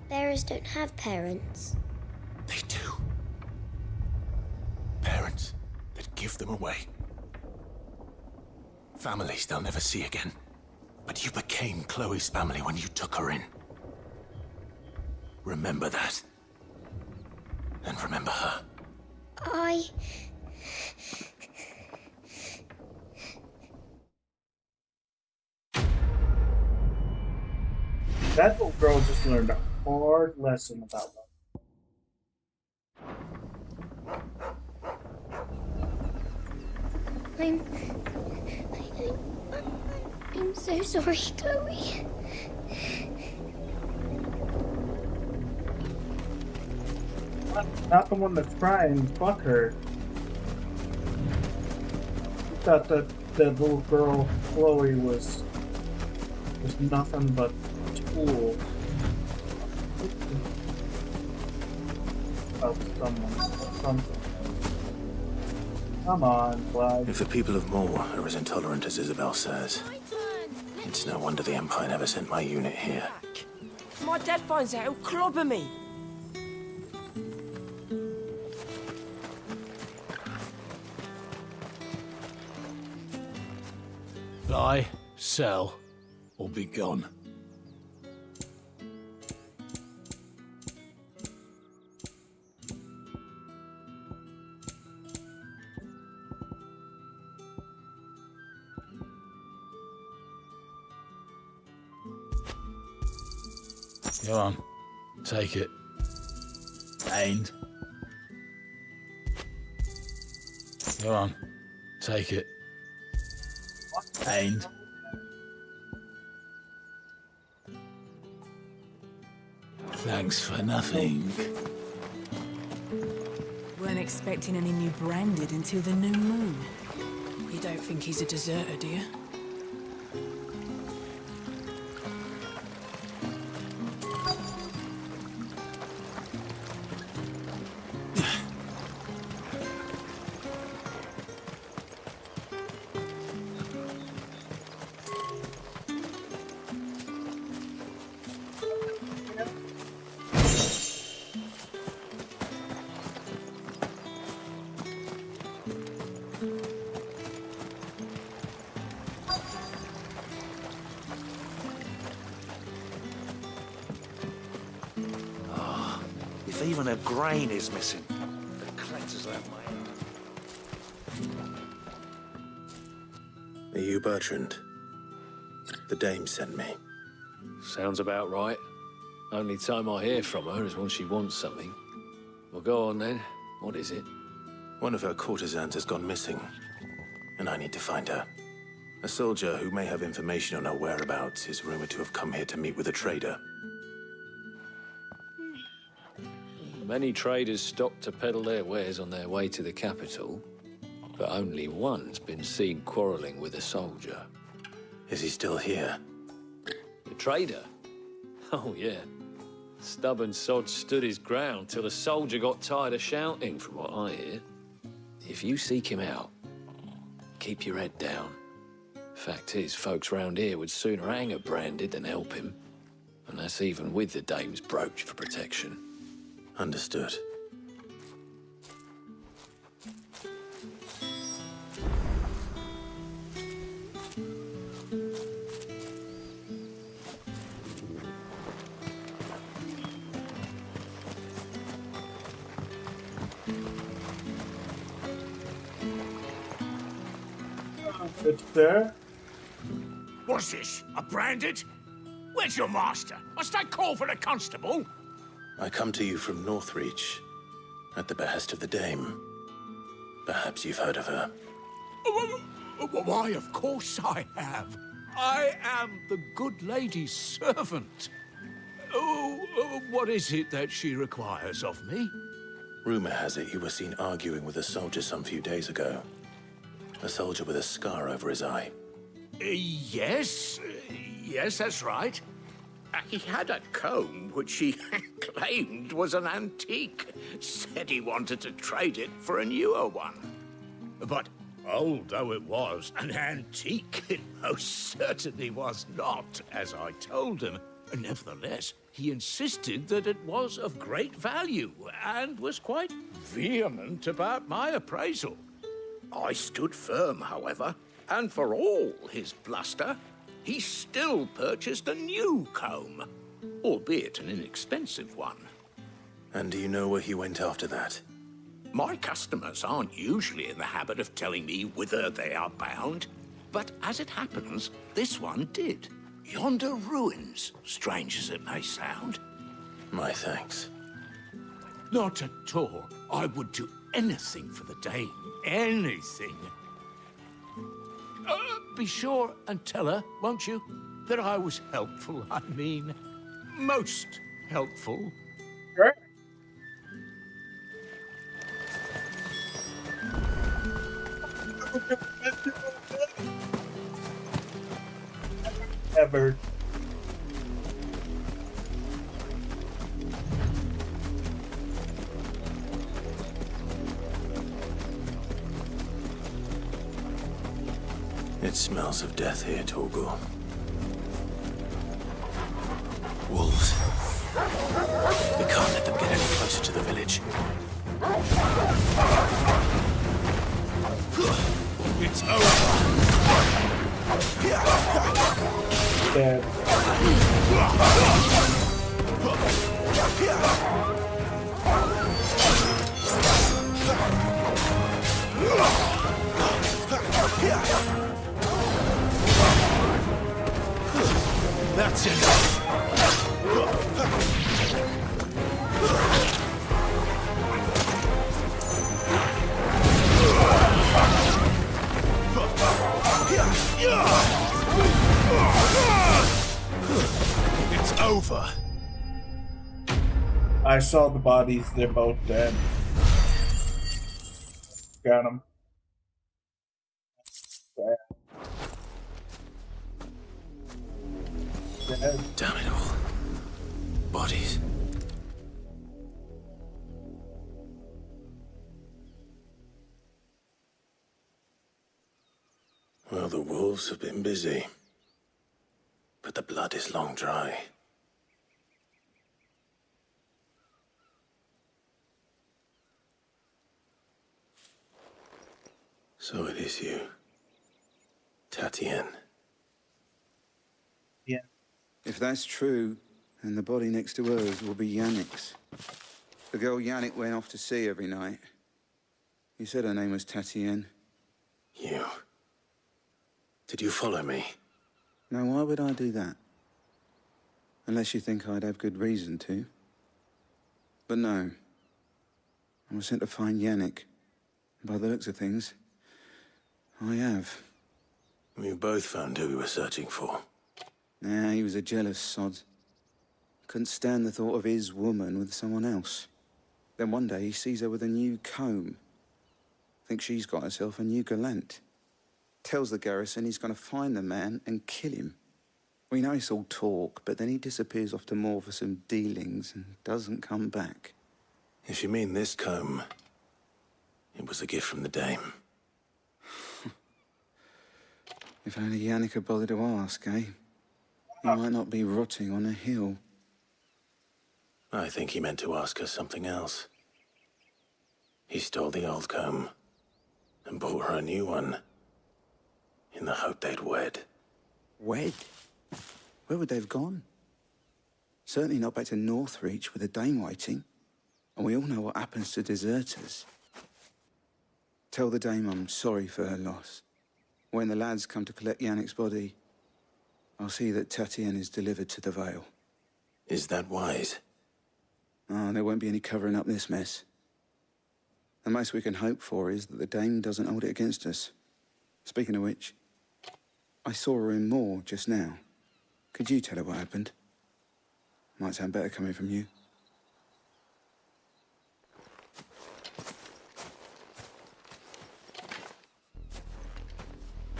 bearers don't have parents. They do. Parents that give them away. Families they'll never see again. But you became Chloe's family when you took her in. Remember that. And remember her. That little girl just learned a hard lesson about love. I'm so sorry, Chloe. Not the one that's crying. Fuck her. I thought that the little girl Chloe was nothing but a tool of something. Come on, Clyde. If the people of Moor are as intolerant as Isabel says, it's no wonder the Empire never sent my unit here. If my dad finds out, he'll clobber me. Buy, sell, or be gone. Go on, take it. And go on, take it. And thanks for nothing. Weren't expecting any new branded until the new moon. You don't think he's a deserter, do you? If even a grain is missing, the cleanses out my Are you Bertrand? The dame sent me. Sounds about right. Only time I hear from her is when she wants something. Well, go on then. What is it? One of her courtesans has gone missing, and I need to find her. A soldier who may have information on her whereabouts is rumored to have come here to meet with a trader. Many traders stop to peddle their wares on their way to the capital, but only one's been seen quarreling with a soldier. Is he still here? The trader? Oh, yeah. Stubborn sod stood his ground till the soldier got tired of shouting, from what I hear. If you seek him out, keep your head down. Fact is, folks round here would sooner hang a branded than help him. And that's even with the dame's brooch for protection. Understood. It's there. What's this? A branded? Where's your master? Must I call for the constable? I come to you from Northreach, at the behest of the dame. Perhaps you've heard of her. Why, of course I have. I am the good lady's servant. What is it that she requires of me? Rumor has it you were seen arguing with a soldier some few days ago. A soldier with a scar over his eye. Yes, that's right. He had a comb which he claimed was an antique. Said he wanted to trade it for a newer one. But old though it was, an antique it most certainly was not, as I told him. Nevertheless, he insisted that it was of great value and was quite vehement about my appraisal. I stood firm, however, and for all his bluster, he still purchased a new comb, albeit an inexpensive one. And do you know where he went after that? My customers aren't usually in the habit of telling me whither they are bound, but as it happens, this one did. Yonder ruins, strange as it may sound. My thanks. Not at all. I would do anything for the dame. Anything. Be sure and tell her, won't you, that I was helpful. I mean, most helpful. Sure. Ever. It smells of death here, Torgul. Wolves. We can't let them get any closer to the village. It's over. Dead. That's enough. It's over. I saw the bodies, they're both dead. at him. Damn it all. Bodies. Well, the wolves have been busy. But the blood is long dry. So it is you, Tatienne. Yeah. If that's true, then the body next to hers will be Yannick's. The girl Yannick went off to see every night. You said her name was Tatienne. You. Did you follow me? Now, why would I do that? Unless you think I'd have good reason to. But no. I was sent to find Yannick. By the looks of things, I have. We both found who we were searching for. Nah, he was a jealous sod. Couldn't stand the thought of his woman with someone else. Then one day he sees her with a new comb. Thinks she's got herself a new gallant. Tells the garrison he's going to find the man and kill him. We know it's all talk, but then he disappears off to Moor for some dealings and doesn't come back. If you mean this comb, it was a gift from the dame. If only Yannick had bothered to ask, eh? He might not be rotting on a hill. I think he meant to ask us something else. He stole the old comb and bought her a new one in the hope they'd wed. Wed? Where would they have gone? Certainly not back to Northreach with a dame waiting. And we all know what happens to deserters. Tell the dame I'm sorry for her loss. When the lads come to collect Yannick's body, I'll see that Tatienne is delivered to the Vale. Is that wise? Oh, there won't be any covering up this mess. The most we can hope for is that the dame doesn't hold it against us. Speaking of which, I saw her in Moor just now. Could you tell her what happened? Might sound better coming from you.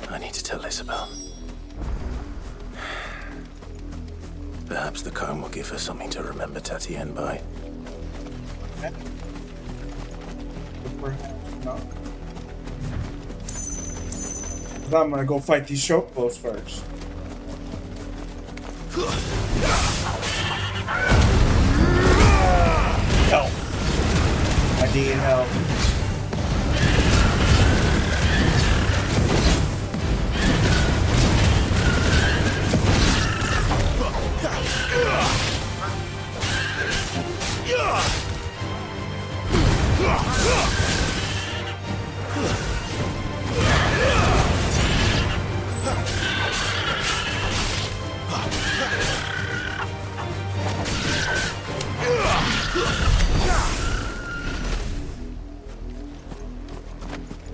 I need to tell Isabel. Perhaps the comb will give her something to remember Tatienne by. Perhaps not. Now I'm gonna go fight these chocobos first. Help! I need help.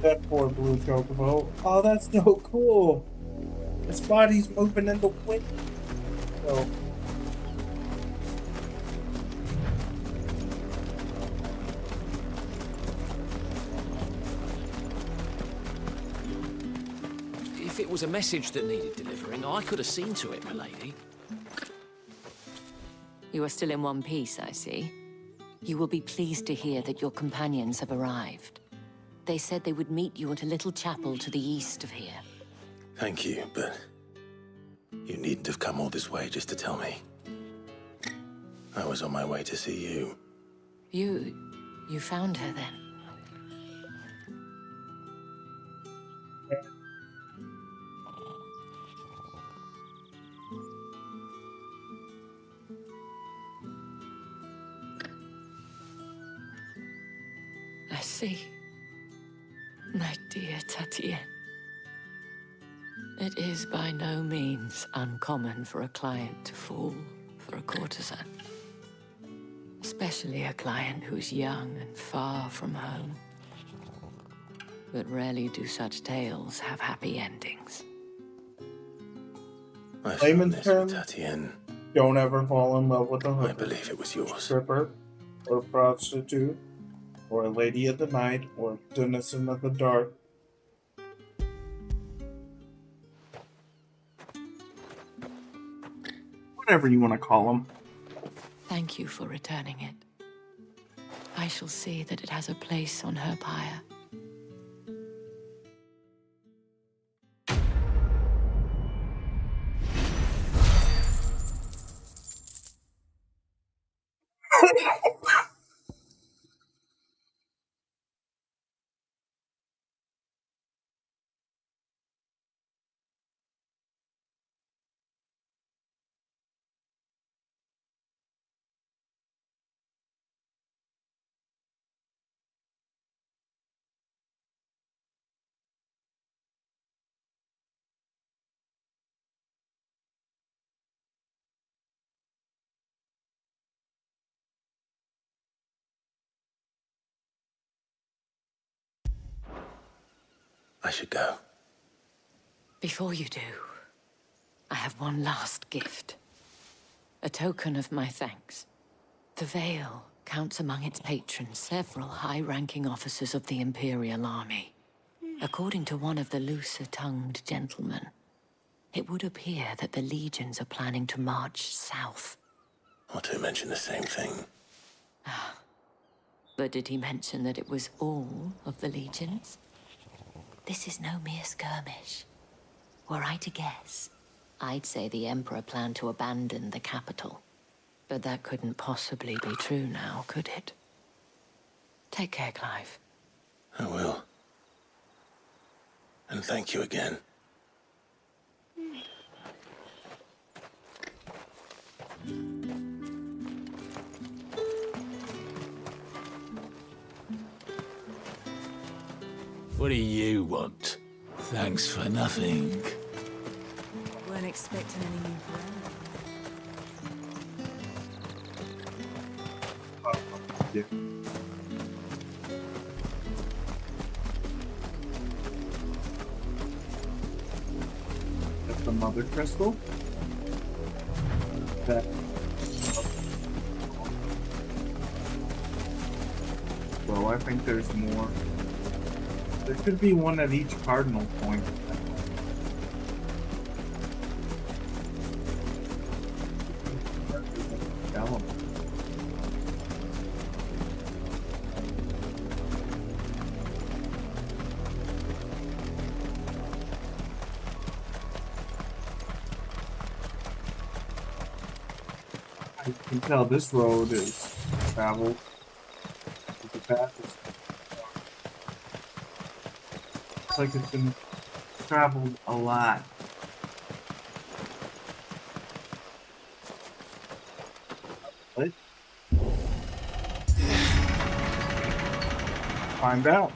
That poor blue chocobo. Oh, that's so cool. His body's moving in the wind. So. If it was a message that needed delivering, I could have seen to it, milady. You are still in one piece, I see. You will be pleased to hear that your companions have arrived. They said they would meet you at a little chapel to the east of here. Thank you, but you needn't have come all this way just to tell me. I was on my way to see you. You found her then? I see. My dear Tatienne. It is by no means uncommon for a client to fall for a courtesan. Especially a client who's young and far from home. But rarely do such tales have happy endings. I Layman's found this term, with Tatienne. don't ever fall in love with a hooker. I believe it was yours. Stripper, or prostitute, or a lady of the night, or denizen of the dark. Whatever you want to call them. Thank you for returning it. I shall see that it has a place on her pyre. I should go. Before you do, I have one last gift. A token of my thanks. The Vale counts among its patrons several high-ranking officers of the Imperial Army. According to one of the looser-tongued gentlemen, it would appear that the legions are planning to march south. Otto mentioned the same thing. But did he mention that it was all of the legions? This is no mere skirmish. Were I to guess, I'd say the Emperor planned to abandon the capital. But that couldn't possibly be true now, could it? Take care, Clive. I will. And thank you again. What do you want? Thanks for nothing. Weren't expecting any new friends. Yeah. That's the mother crystal. That. Well, I think there's more. There could be one at each cardinal point. I can tell this road is traveled. The path is like it's been traveled a lot. What? Find out.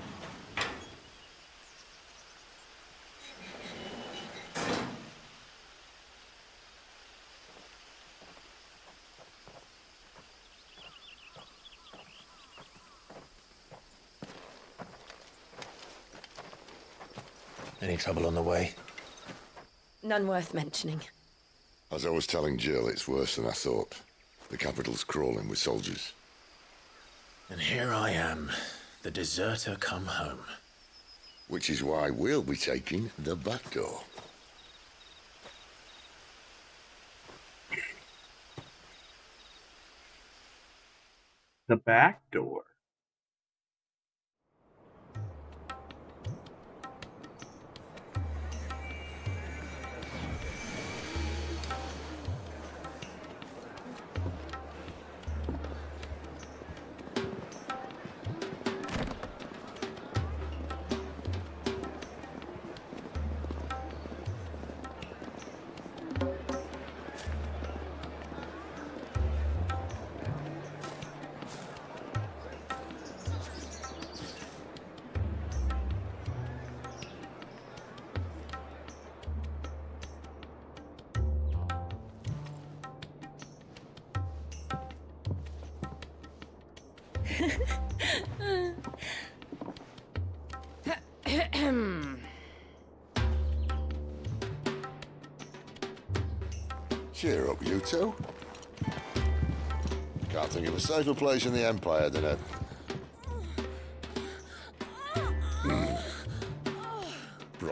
Any trouble on the way? None worth mentioning. As I was telling Jill, it's worse than I thought. The capital's crawling with soldiers. And here I am, the deserter come home. Which is why we'll be taking the back door. The back door. Cheer up, you two. Can't think of a safer place in the Empire than a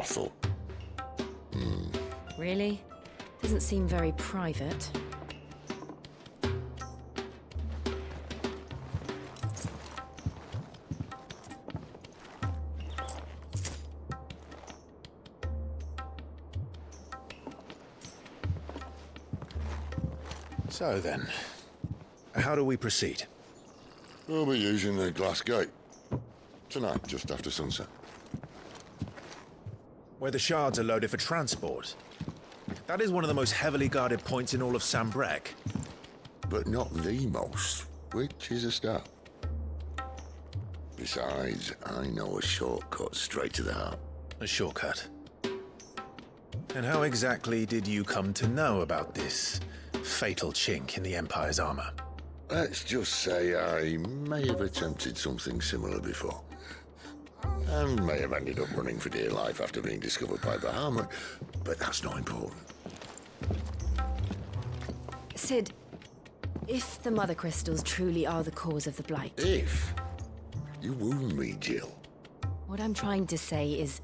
brothel. Really? Doesn't seem very private. So then, how do we proceed? We'll be using the glass gate. Tonight, just after sunset. Where the shards are loaded for transport. That is one of the most heavily guarded points in all of Sambrec. But not the most, which is a start. Besides, I know a shortcut straight to the heart. A shortcut? And how exactly did you come to know about this fatal chink in the Empire's armor? Let's just say I may have attempted something similar before. And may have ended up running for dear life after being discovered by Bahamut, but that's not important. Sid, if the Mother Crystals truly are the cause of the Blight... If? You wound me, Jill. What I'm trying to say is,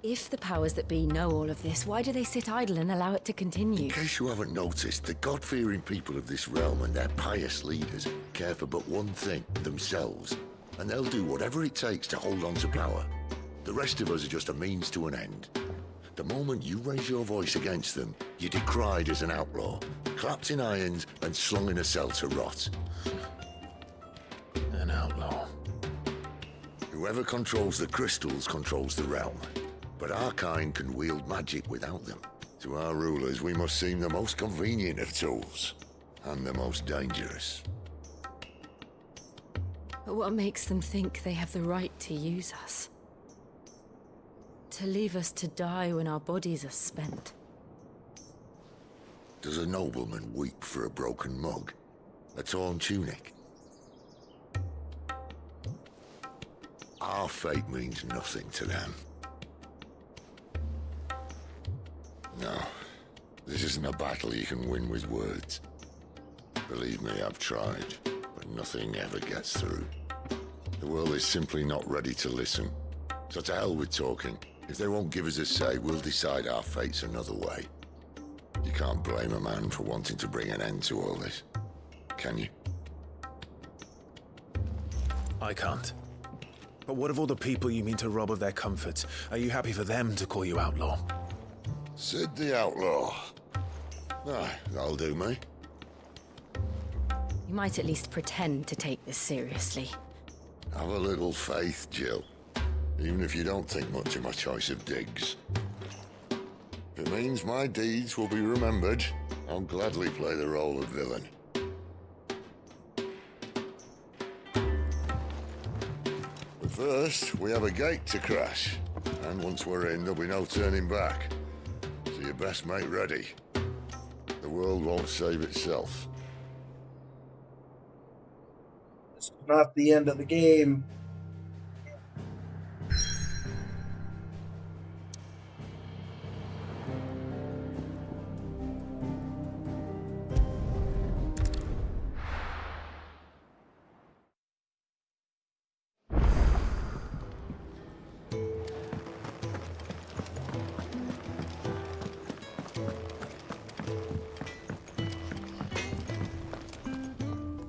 if the powers that be know all of this, why do they sit idle and allow it to continue? In case you haven't noticed, the God-fearing people of this realm and their pious leaders care for but one thing, themselves. And they'll do whatever it takes to hold on to power. The rest of us are just a means to an end. The moment you raise your voice against them, you're decried as an outlaw, clapped in irons and slung in a cell to rot. An outlaw. Whoever controls the crystals controls the realm. But our kind can wield magic without them. To our rulers, we must seem the most convenient of tools. And the most dangerous. But what makes them think they have the right to use us? To leave us to die when our bodies are spent? Does a nobleman weep for a broken mug? A torn tunic? Our fate means nothing to them. No, this isn't a battle you can win with words. Believe me, I've tried, but nothing ever gets through. The world is simply not ready to listen. So to hell with talking. If they won't give us a say, we'll decide our fates another way. You can't blame a man for wanting to bring an end to all this, can you? I can't. But what of all the people you mean to rob of their comforts? Are you happy for them to call you outlaw? Sid the Outlaw. Aye, that'll do me. You might at least pretend to take this seriously. Have a little faith, Jill. Even if you don't think much of my choice of digs. If it means my deeds will be remembered, I'll gladly play the role of villain. But first, we have a gate to crash. And once we're in, there'll be no turning back. So you best make ready. The world won't save itself. It's not the end of the game.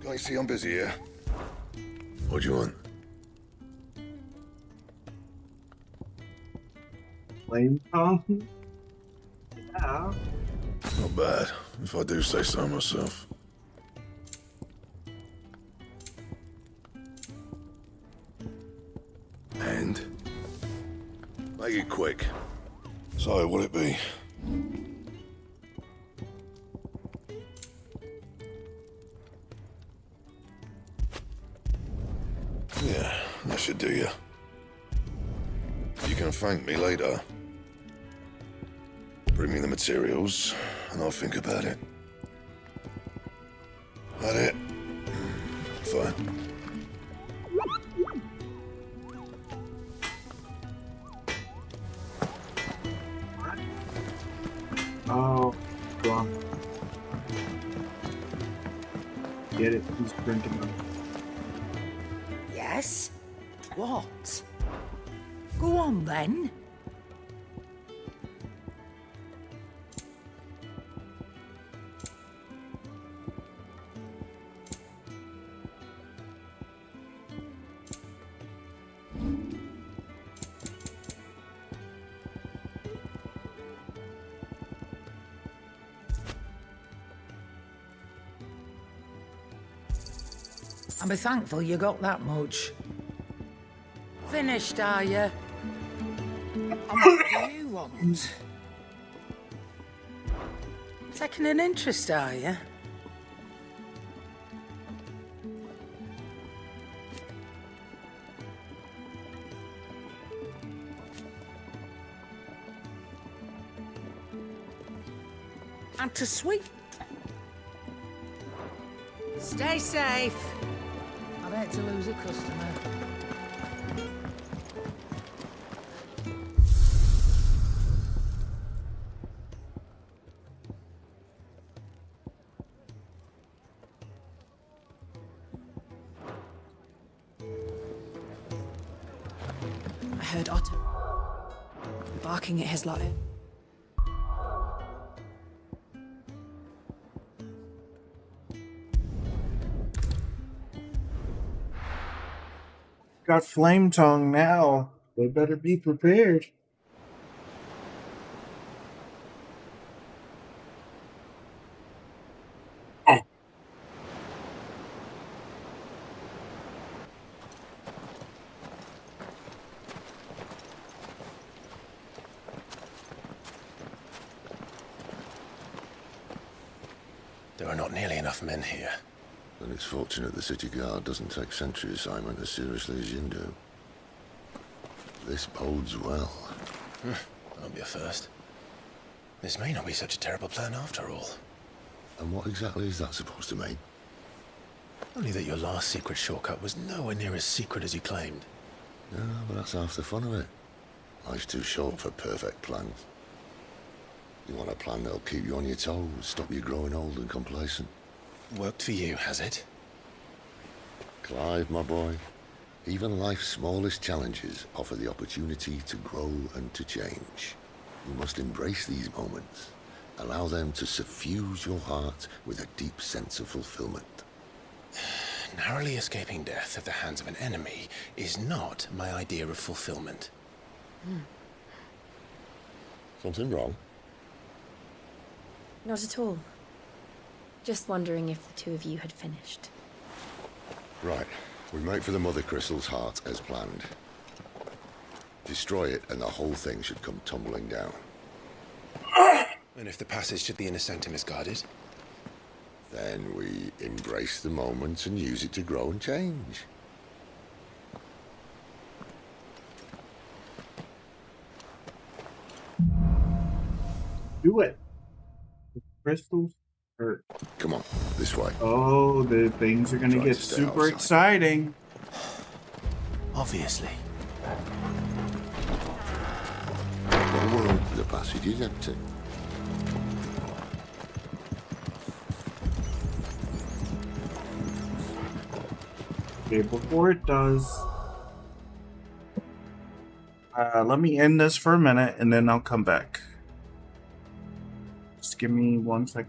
I see I'm busy here. What do you want? Flame tongue? Yeah. Not bad, if I do say so myself. And? Make it quick. So, what'll it be? Yeah, that should do you. You can thank me later. Bring me the materials, and I'll think about it. That it? Fine. Oh, wow. Get it? He's drinking them. Yes? What? Go on then. I'll be thankful you got that much. Finished, are you? And what do you want? Taking an interest, are you? And to sweet. Stay safe. I'd hate to lose a customer. I heard Otto barking at his lot. Got flame tongue now. They better be prepared. There are not nearly enough men here. Then it's fortunate the city guard doesn't take sentry assignment as seriously as you do. This bodes well. Won't be a first. This may not be such a terrible plan after all. And what exactly is that supposed to mean? Only that your last secret shortcut was nowhere near as secret as you claimed. Yeah, but that's half the fun of it. Life's too short for perfect plans. You want a plan that'll keep you on your toes, stop you growing old and complacent. Worked for you, has it? Clive, my boy, even life's smallest challenges offer the opportunity to grow and to change. You must embrace these moments. Allow them to suffuse your heart with a deep sense of fulfillment. Narrowly escaping death at the hands of an enemy is not my idea of fulfillment. Something wrong? Not at all. Just wondering if the two of you had finished. Right. We make for the Mother Crystal's heart as planned. Destroy it and the whole thing should come tumbling down. And if the passage to the inner sanctum is guarded? Then we embrace the moment and use it to grow and change. Do it. The crystals hurt. Come on, this way. Oh, the things are gonna Try get to stay super outside. exciting. Obviously. Don't worry, the passage is empty. Okay, before it does, let me end this for a minute and then I'll come back. Just give me 1 second.